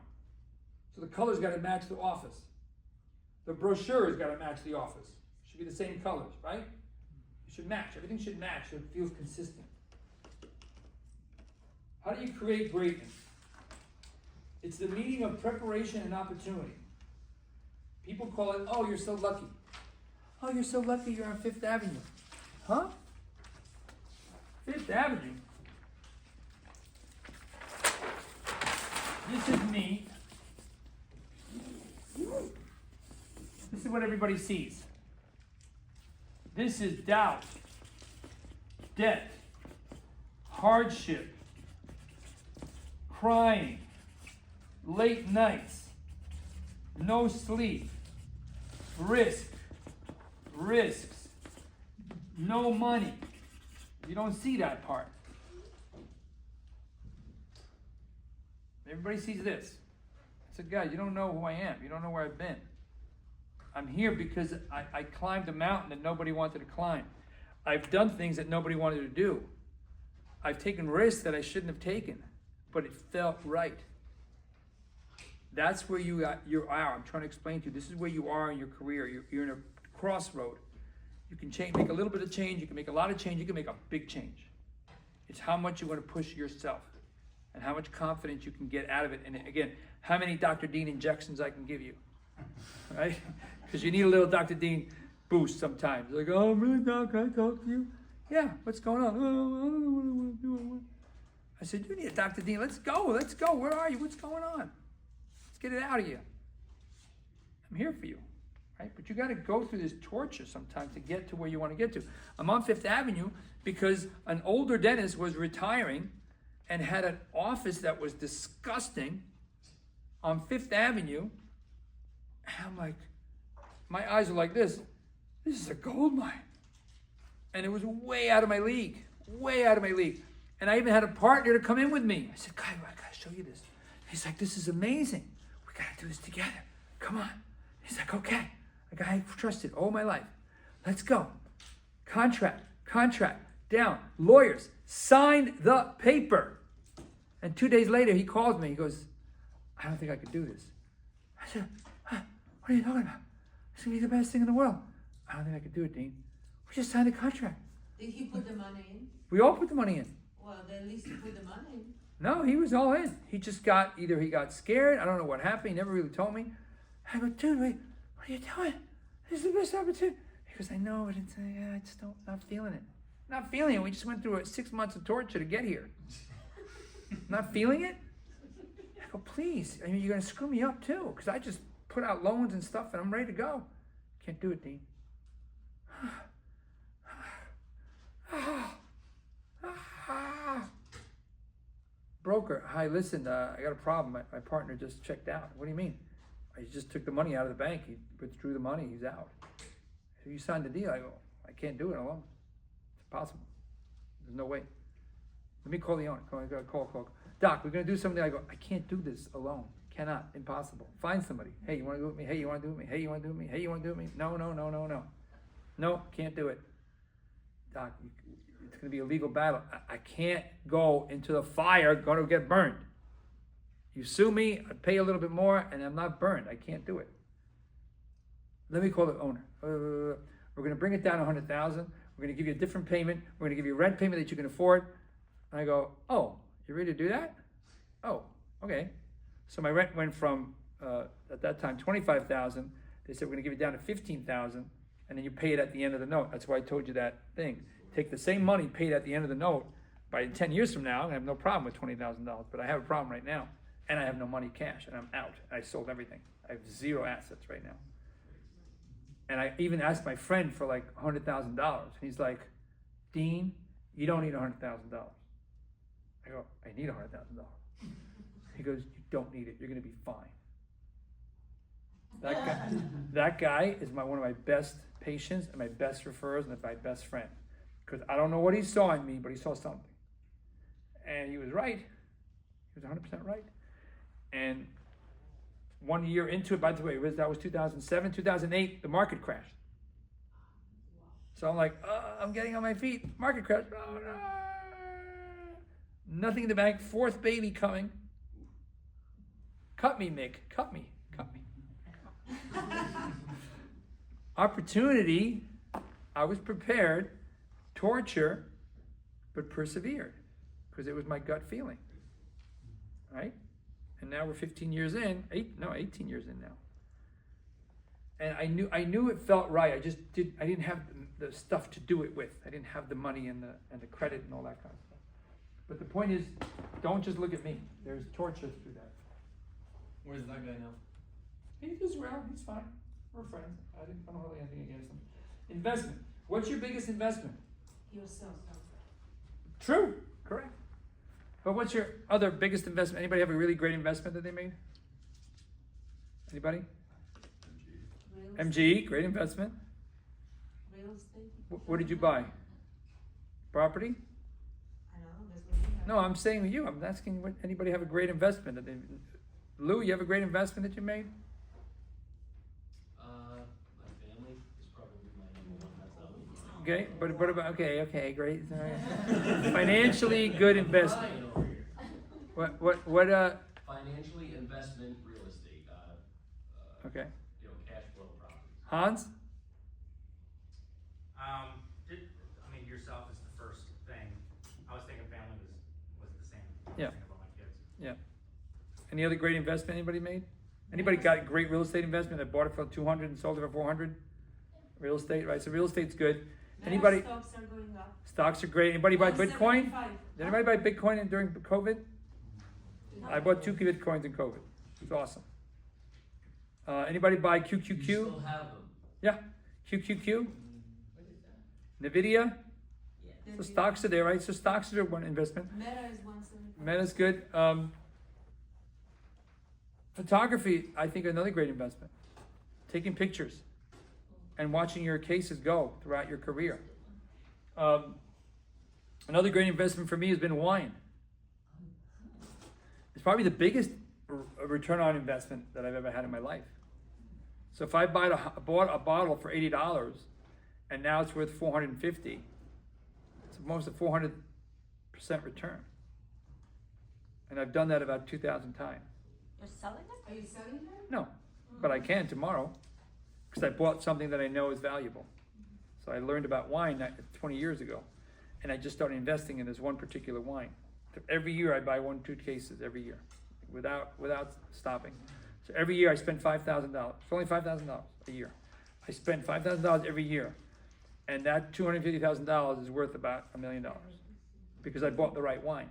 Speaker 1: So the colors got to match the office. The brochure has got to match the office. It should be the same colors, right? It should match. Everything should match so it feels consistent. How do you create greatness? It's the meeting of preparation and opportunity. People call it, oh, you're so lucky. Oh, you're so lucky you're on 5th Avenue. Huh? Fifth Avenue. This is me. This is what everybody sees. This is doubt, debt, hardship, crying, late nights, no sleep, risks, no money. You don't see that part. Everybody sees this. I said, guys, you don't know who I am. You don't know where I've been. I'm here because I climbed a mountain that nobody wanted to climb. I've done things that nobody wanted to do. I've taken risks that I shouldn't have taken, but it felt right. That's where you are. I'm trying to explain to you. This is where you are in your career. You're in a crossroad. You can change, make a little bit of change. You can make a lot of change. You can make a big change. It's how much you want to push yourself and how much confidence you can get out of it. And again, how many Dr. Dean injections I can give you, right? Because you need a little Dr. Dean boost sometimes. Like, oh, really, Doc, can I talk to you? Yeah, what's going on? Oh, I don't know what I want to do. I said, you need a Dr. Dean. Let's go. Where are you? What's going on? Let's get it out of you. I'm here for you, right? But you got to go through this torture sometimes to get to where you want to get to. I'm on Fifth Avenue because an older dentist was retiring and had an office that was disgusting on Fifth Avenue. And I'm like, my eyes are like this. This is a gold mine. And it was way out of my league. Way out of my league. And I even had a partner to come in with me. I said, Kai, I gotta show you this. He's like, this is amazing. We gotta do this together. Come on. He's like, okay. A guy I've trusted all my life. Let's go. Contract, down. Lawyers, signed the paper. And 2 days later, he calls me. He goes, I don't think I could do this. I said, what are you talking about? It's gonna be the best thing in the world. I don't think I could do it, Dean. We just signed a contract.
Speaker 3: Did he put the money in?
Speaker 1: We all put the money in.
Speaker 3: Well, then at least he put the money in.
Speaker 1: No, he was all in. He just either he got scared. I don't know what happened. He never really told me. I go, dude, wait, what are you doing? This is the best opportunity. He goes, I know, but I just not feeling it. Not feeling it. We just went through 6 months of torture to get here. Not feeling it? I go, please. I mean, you're going to screw me up too, because I just put out loans and stuff and I'm ready to go. Can't do it, Dean. Broker, hi, listen, I got a problem. My partner just checked out. What do you mean? He just took the money out of the bank. He withdrew the money. He's out. So you signed the deal. I go, I can't do it alone. It's impossible. There's no way. Let me call the owner. Call. Doc, we're going to do something. I go, I can't do this alone. Cannot. Impossible. Find somebody. Hey, you want to do it with me? Hey, you want to do it with me? Hey, you want to do it with me? Hey, you want to do it with me? No. No, can't do it. Doc, it's going to be a legal battle. I can't go into the fire, going to get burned. You sue me, I pay a little bit more, and I'm not burned. I can't do it. Let me call the owner. We're going to bring it down 100,000. We're going to give you a different payment. We're going to give you a rent payment that you can afford. And I go, oh, you ready to do that? Oh, okay. So my rent went from, at that time, 25,000. They said, we're going to give it down to 15,000, and then you pay it at the end of the note. That's why I told you that thing. Take the same money paid at the end of the note. By 10 years from now, I have no problem with $20,000, but I have a problem right now. And I have no money cash, and I'm out. I sold everything. I have zero assets right now. And I even asked my friend for like $100,000. He's like, Dean, you don't need $100,000. I go, I need $100,000. He goes, you don't need it. You're going to be fine. That guy is one of my best patients and my best referrals and my best friend. Because I don't know what he saw in me, but he saw something. And he was right. He was 100% right. And 1 year into it, by the way, that was 2007, 2008, the market crashed. So I'm like, I'm getting on my feet. Market crash. Oh, no. Nothing in the bank. Fourth baby coming. Cut me, Mick. Cut me. Opportunity. I was prepared. Torture, but persevered because it was my gut feeling. Right? And now we're 15 years in, 18 years in now. And I knew it felt right. I didn't have the stuff to do it with. I didn't have the money and the credit and all that kind of stuff. But the point is, don't just look at me. There's torture through that.
Speaker 11: Where's that guy now?
Speaker 1: He's around, he's fine. We're friends. I don't hold anything against him. Investment. What's your biggest investment?
Speaker 3: Yourself.
Speaker 1: True, correct. But what's your other biggest investment? Anybody have a really great investment that they made? Anybody?
Speaker 3: Real
Speaker 1: MGE, great investment.
Speaker 3: Real estate?
Speaker 1: What did you buy? Property?
Speaker 3: I know, that's what you have.
Speaker 1: No, I'm saying to you. I'm asking, what, anybody have a great investment that they? Lou, you have a great investment that you made?
Speaker 11: My family is probably my number one, that's not me.
Speaker 1: Okay, but what about, okay, great. All right. Financially good investment.
Speaker 11: Ryan over here.
Speaker 1: What,
Speaker 11: Financially, investment, real estate,
Speaker 1: okay.
Speaker 11: cash flow properties.
Speaker 1: Hans?
Speaker 5: I mean, yourself is the first thing. I was thinking family was the same. I was
Speaker 1: Yeah.
Speaker 5: thinking about my kids.
Speaker 1: Yeah. Any other great investment anybody made? Anybody got a great real estate investment that bought it for 200 and sold it for 400? Real estate, right? So real estate's good. Anybody?
Speaker 3: Stocks are going up.
Speaker 1: Stocks are great. Anybody buy Bitcoin?
Speaker 3: 175.
Speaker 1: Did anybody buy Bitcoin during COVID? I bought 2 Bitcoins in COVID. It was awesome. Anybody buy
Speaker 11: You
Speaker 1: QQQ?
Speaker 11: still have them.
Speaker 1: Yeah, QQQ,
Speaker 11: What is that?
Speaker 1: Nvidia.
Speaker 11: Yeah.
Speaker 1: So stocks are there, right? So stocks are one investment.
Speaker 3: Meta is 175.
Speaker 1: Meta's good. Photography, I think, another great investment. Taking pictures and watching your cases go throughout your career. Another great investment for me has been wine. It's probably the biggest return on investment that I've ever had in my life. So if I bought a bottle for $80 and now it's worth $450, it's almost a 400% return. And I've done that about 2,000 times.
Speaker 2: You're selling it?
Speaker 3: Are you selling them?
Speaker 1: No, but I can tomorrow because I bought something that I know is valuable. So I learned about wine 20 years ago, and I just started investing in this one particular wine. So every year I buy 1-2 cases every year, without stopping. So every year I spend $5,000. It's only $5,000 a year. I spend $5,000 every year, and that $250,000 is worth about $1 million because I bought the right wine.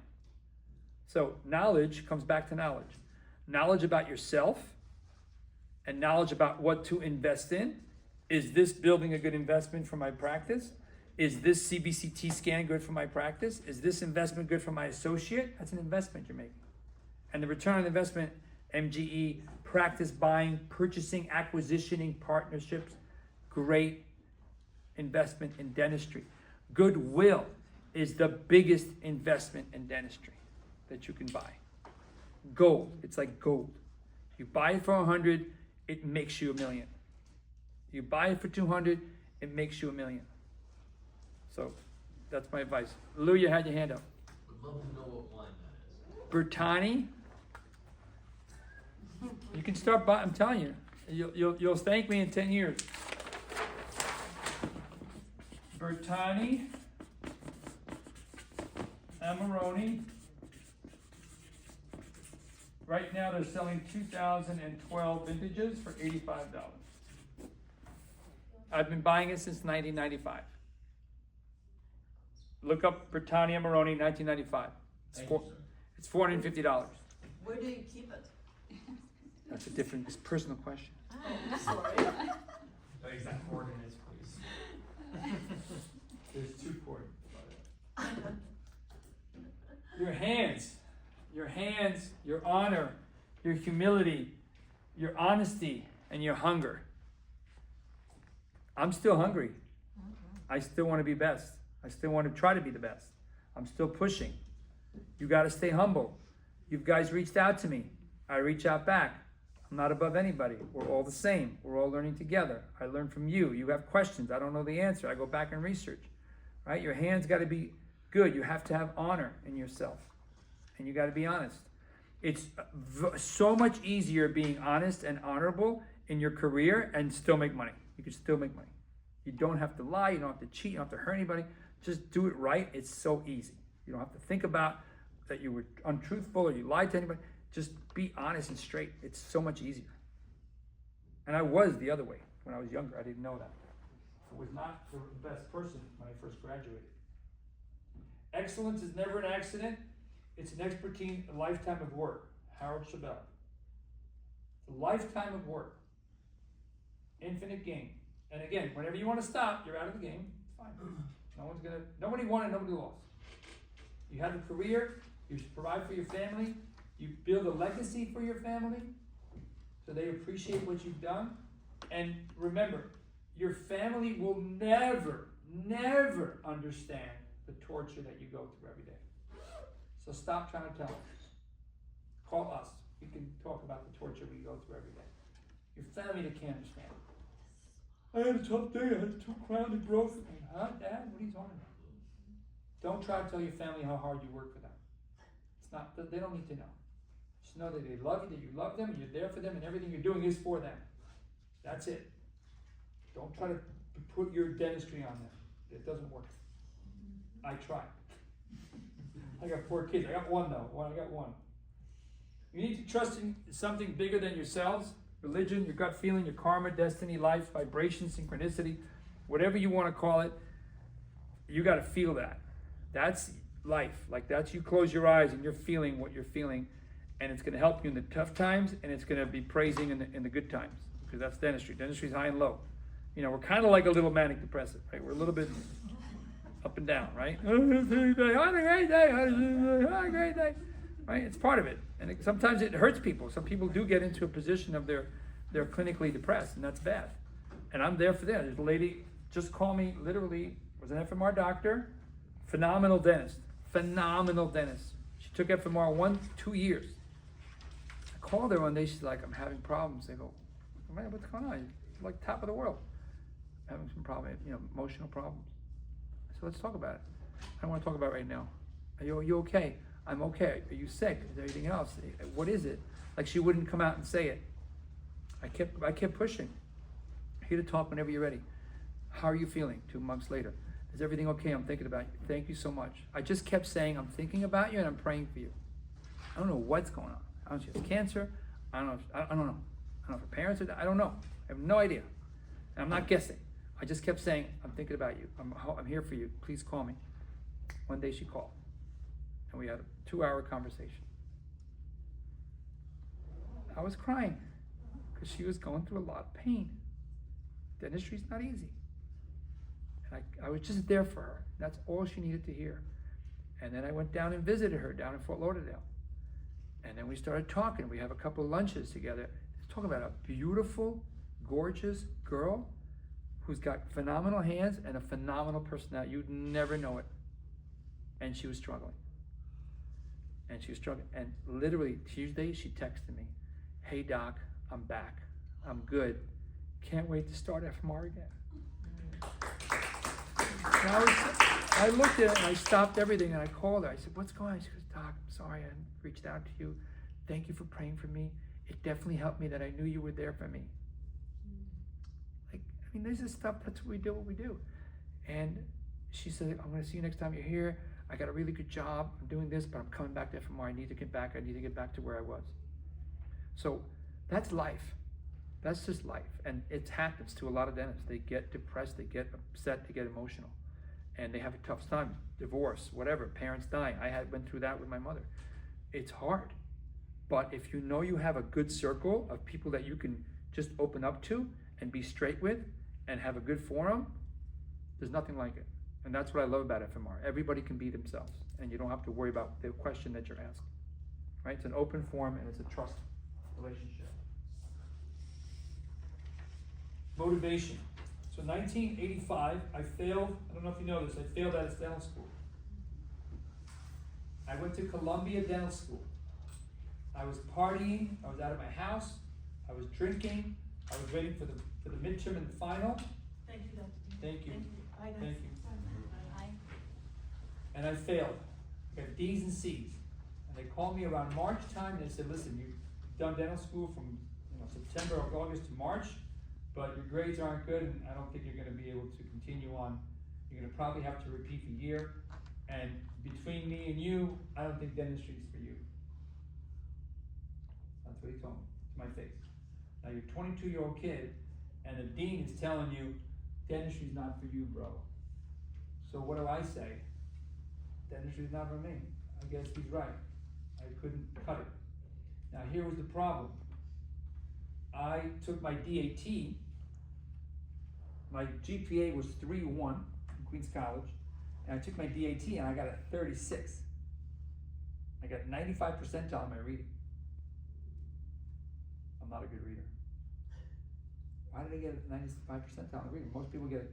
Speaker 1: So knowledge comes back to knowledge. Knowledge about yourself and knowledge about what to invest in. Is this building a good investment for my practice? Is this CBCT scan good for my practice? Is this investment good for my associate? That's an investment you're making. And the return on investment, MGE, practice buying, purchasing, acquisitioning, partnerships, great investment in dentistry. Goodwill is the biggest investment in dentistry that you can buy. Gold, it's like gold. You buy it for 100, it makes you $1 million. You buy it for 200, it makes you $1 million. So that's my advice. Lou, you had your hand up.
Speaker 11: Would love to know what wine that is.
Speaker 1: Bertani. You can start buying. I'm telling you, you'll thank me in 10 years. Bertani, Amarone. Right now they're selling 2012 vintages for $85. I've been buying it since 1995. Look up Bertani Amarone 1995. It's $450.
Speaker 6: Where do you keep it?
Speaker 1: That's a different, it's a personal question.
Speaker 6: Oh, sorry.
Speaker 5: The exact coordinates, please.
Speaker 1: There's 2 coordinates. Your hands, your honor, your humility, your honesty, and your hunger. I'm still hungry. I still want to be best. I still want to try to be the best. I'm still pushing. You got to stay humble. You guys reached out to me. I reach out back. I'm not above anybody. We're all the same. We're all learning together. I learn from you. You have questions. I don't know the answer. I go back and research. Right? Your hands got to be good. You have to have honor in yourself. And you got to be honest. It's so much easier being honest and honorable in your career and still make money. You can still make money. You don't have to lie. You don't have to cheat. You don't have to hurt anybody. Just do it right. It's so easy. You don't have to think about that you were untruthful or you lied to anybody. Just be honest and straight. It's so much easier. And I was the other way when I was younger. I didn't know that. I was not the best person when I first graduated. Excellence is never an accident. It's an expertise, a lifetime of work. Harold Chabelle. It's a lifetime of work. Infinite gain. And again, whenever you want to stop, you're out of the game. It's fine. Nobody won and nobody lost. You have a career, you provide for your family, you build a legacy for your family, so they appreciate what you've done. And remember, your family will never, never understand the torture that you go through every day. So stop trying to tell them. Call us. We can talk about the torture we go through every day. Your family, they can't understand. I had a tough day. I had 2 crowns of growth. Huh, Dad? What are you talking about? Don't try to tell your family how hard you work for them. It's not. They don't need to know. Just know that they love you, that you love them, and you're there for them, and everything you're doing is for them. That's it. Don't try to put your dentistry on them. It doesn't work. I tried. I got 4 kids. I got 1 though. I got 1. You need to trust in something bigger than yourselves. Religion, your gut feeling, your karma, destiny, life, vibration, synchronicity, whatever you want to call it. You got to feel that. That's life. Like that's you close your eyes and you're feeling what you're feeling, and it's going to help you in the tough times, and it's going to be praising in the good times, because that's dentistry. Dentistry's high and low. You know, we're kind of like a little manic depressive, right? We're a little bit up and down, right? On a great day, on a great day, right? It's part of it, and sometimes it hurts people. Some people do get into a position of they're clinically depressed, and that's bad. And I'm there for them. There's a lady just called me, literally was an FMR doctor, phenomenal dentist. She took FMR 2 years. I called her one day. She's like, I'm having problems. They go, man, what's going on? You're like top of the world. Having some problem, emotional problems. So let's talk about it. I don't want to talk about it right now. Are you okay? I'm okay. Are you sick? Is there anything else? What is it? Like she wouldn't come out and say it. I kept pushing. Here to talk whenever you're ready. How are you feeling 2 months later? Is everything okay? I'm thinking about you. Thank you so much. I just kept saying, I'm thinking about you and I'm praying for you. I don't know what's going on. I don't know if she has cancer. I don't know. I don't know. I don't know if her parents are. I don't know. I have no idea. And I'm not guessing. I just kept saying, I'm thinking about you. I'm here for you. Please call me. One day she called. And we had a 2-hour conversation. I was crying because she was going through a lot of pain. Dentistry's not easy. And I was just there for her. That's all she needed to hear. And then I went down and visited her down in Fort Lauderdale. And then we started talking. We have a couple of lunches together. Let's talk about a beautiful, gorgeous girl who's got phenomenal hands and a phenomenal personality. You'd never know it. And she was struggling. And literally Tuesday, she texted me, hey doc, I'm back. I'm good. Can't wait to start FMR again. And I looked at it and I stopped everything and I called her. I said, what's going on? She goes, doc, I'm sorry I reached out to you. Thank you for praying for me. It definitely helped me that I knew you were there for me. This is stuff, that's what we do. And she said, I'm going to see you next time you're here. I got a really good job. I'm doing this, but I'm coming back to FMR. I need to get back. I need to get back to where I was. So that's life. That's just life. And it happens to a lot of dentists. They get depressed, they get upset, they get emotional. And they have a tough time. Divorce, whatever, parents dying. I went through that with my mother. It's hard. But if you know you have a good circle of people that you can just open up to and be straight with, and have a good forum, there's nothing like it. And that's what I love about FMR. Everybody can be themselves, and you don't have to worry about the question that you're asked. Right? It's an open forum, and it's a trust relationship. Motivation. So 1985, I failed. I don't know if you know this. I failed out of dental school. I went to Columbia Dental School. I was partying. I was out of my house. I was drinking. I was waiting for the midterm and the final.
Speaker 6: Thank you, Dr.
Speaker 1: Thank you.
Speaker 6: Bye, guys.
Speaker 1: Thank you.
Speaker 2: Bye.
Speaker 1: And I failed. I got D's and C's. And they called me around March time and they said, listen, you've done dental school from September or August to March, but your grades aren't good and I don't think you're going to be able to continue on. You're going to probably have to repeat the year. And between me and you, I don't think dentistry is for you. That's what he told me to my face. Now you're a 22-year-old kid, and the dean is telling you, dentistry's not for you, bro. So what do I say? Dentistry's not for me. I guess he's right. I couldn't cut it. Now here was the problem. I took my DAT. My GPA was 3.1 in Queens College, and I took my DAT and I got a 36. I got 95 percentile in my reading. I'm not a good reader. Why did I get a 95 percentile in reading? Most people get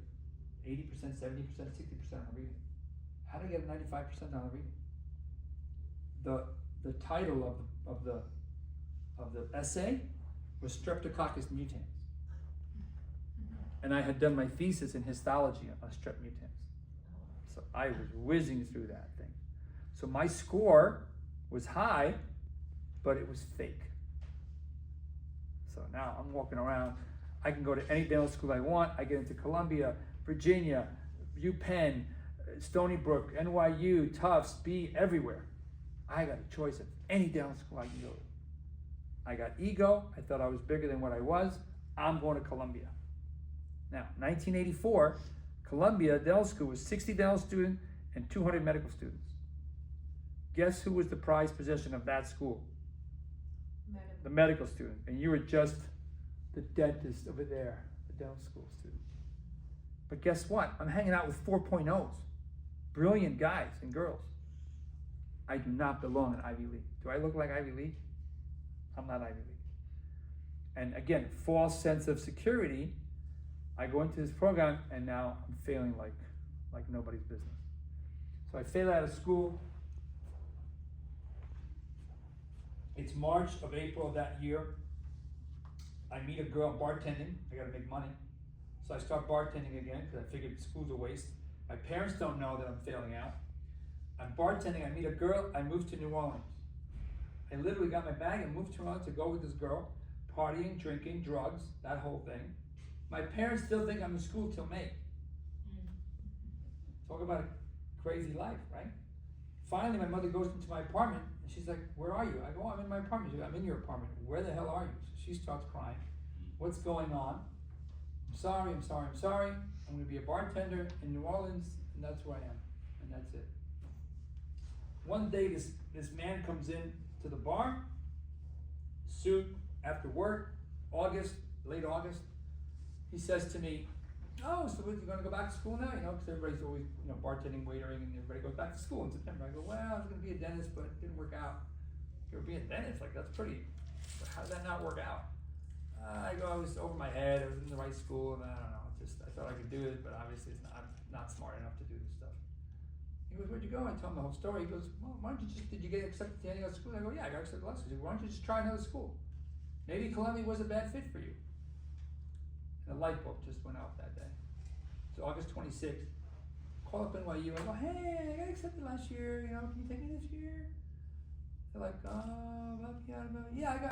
Speaker 1: 80%, 70%, 60% on reading. How did I get a 95 percentile in reading? The title of the essay was Streptococcus mutans. And I had done my thesis in histology on strep mutans. So I was whizzing through that thing. So my score was high, but it was fake. So now I'm walking around. I can go to any dental school I want. I get into Columbia, Virginia, UPenn, Stony Brook, NYU, Tufts, B, everywhere. I got a choice of any dental school I can go to. I got ego. I thought I was bigger than what I was. I'm going to Columbia. Now, 1984, Columbia Dental School was 60 dental students and 200 medical students. Guess who was the prized possession of that school? The medical student. And you were just the dentist over there, the dental school student. But guess what? I'm hanging out with 4.0s. Brilliant guys and girls. I do not belong in Ivy League. Do I look like Ivy League? I'm not Ivy League. And again, false sense of security. I go into this program and now I'm failing like nobody's business. So I fail out of school. It's March of April of that year. I meet a girl bartending. I gotta make money. So I start bartending again because I figured school's a waste. My parents don't know that I'm failing out. I'm bartending, I meet a girl, I move to New Orleans. I literally got my bag and moved to New Orleans to go with this girl, partying, drinking, drugs, that whole thing. My parents still think I'm in school till May. Talk about a crazy life, right? Finally, my mother goes into my apartment and she's like, "Where are you?" I go, "I'm in my apartment." She's like, "I'm in your apartment. Where the hell are you?" So she starts crying. "What's going on?" "I'm sorry. I'm gonna be a bartender in New Orleans, and that's who I am, and that's it." One day, this man comes in to the bar, suit, after work, late August. He says to me, "Oh, so you're gonna go back to school now?" Because everybody's always, bartending, waitering, and everybody goes back to school in September. I go, "Well, I was gonna be a dentist, but it didn't work out." "You're being a dentist? Like, that's pretty, how did that not work out?" I go, "I was over my head, I was in the right school, and I don't know, I thought I could do it, but obviously I'm not smart enough to do this stuff." He goes, "Where'd you go?" I tell him the whole story. He goes, "Well, did you get accepted to any other school?" I go, "Yeah, I got accepted to last school." He goes, "Why don't you just try another school? Maybe Columbia was a bad fit for you." And the light bulb just went off that day. So August 26th, call up NYU. I go, "Hey, I got accepted last year, can you take me this year?" They're like, "Oh, yeah, I got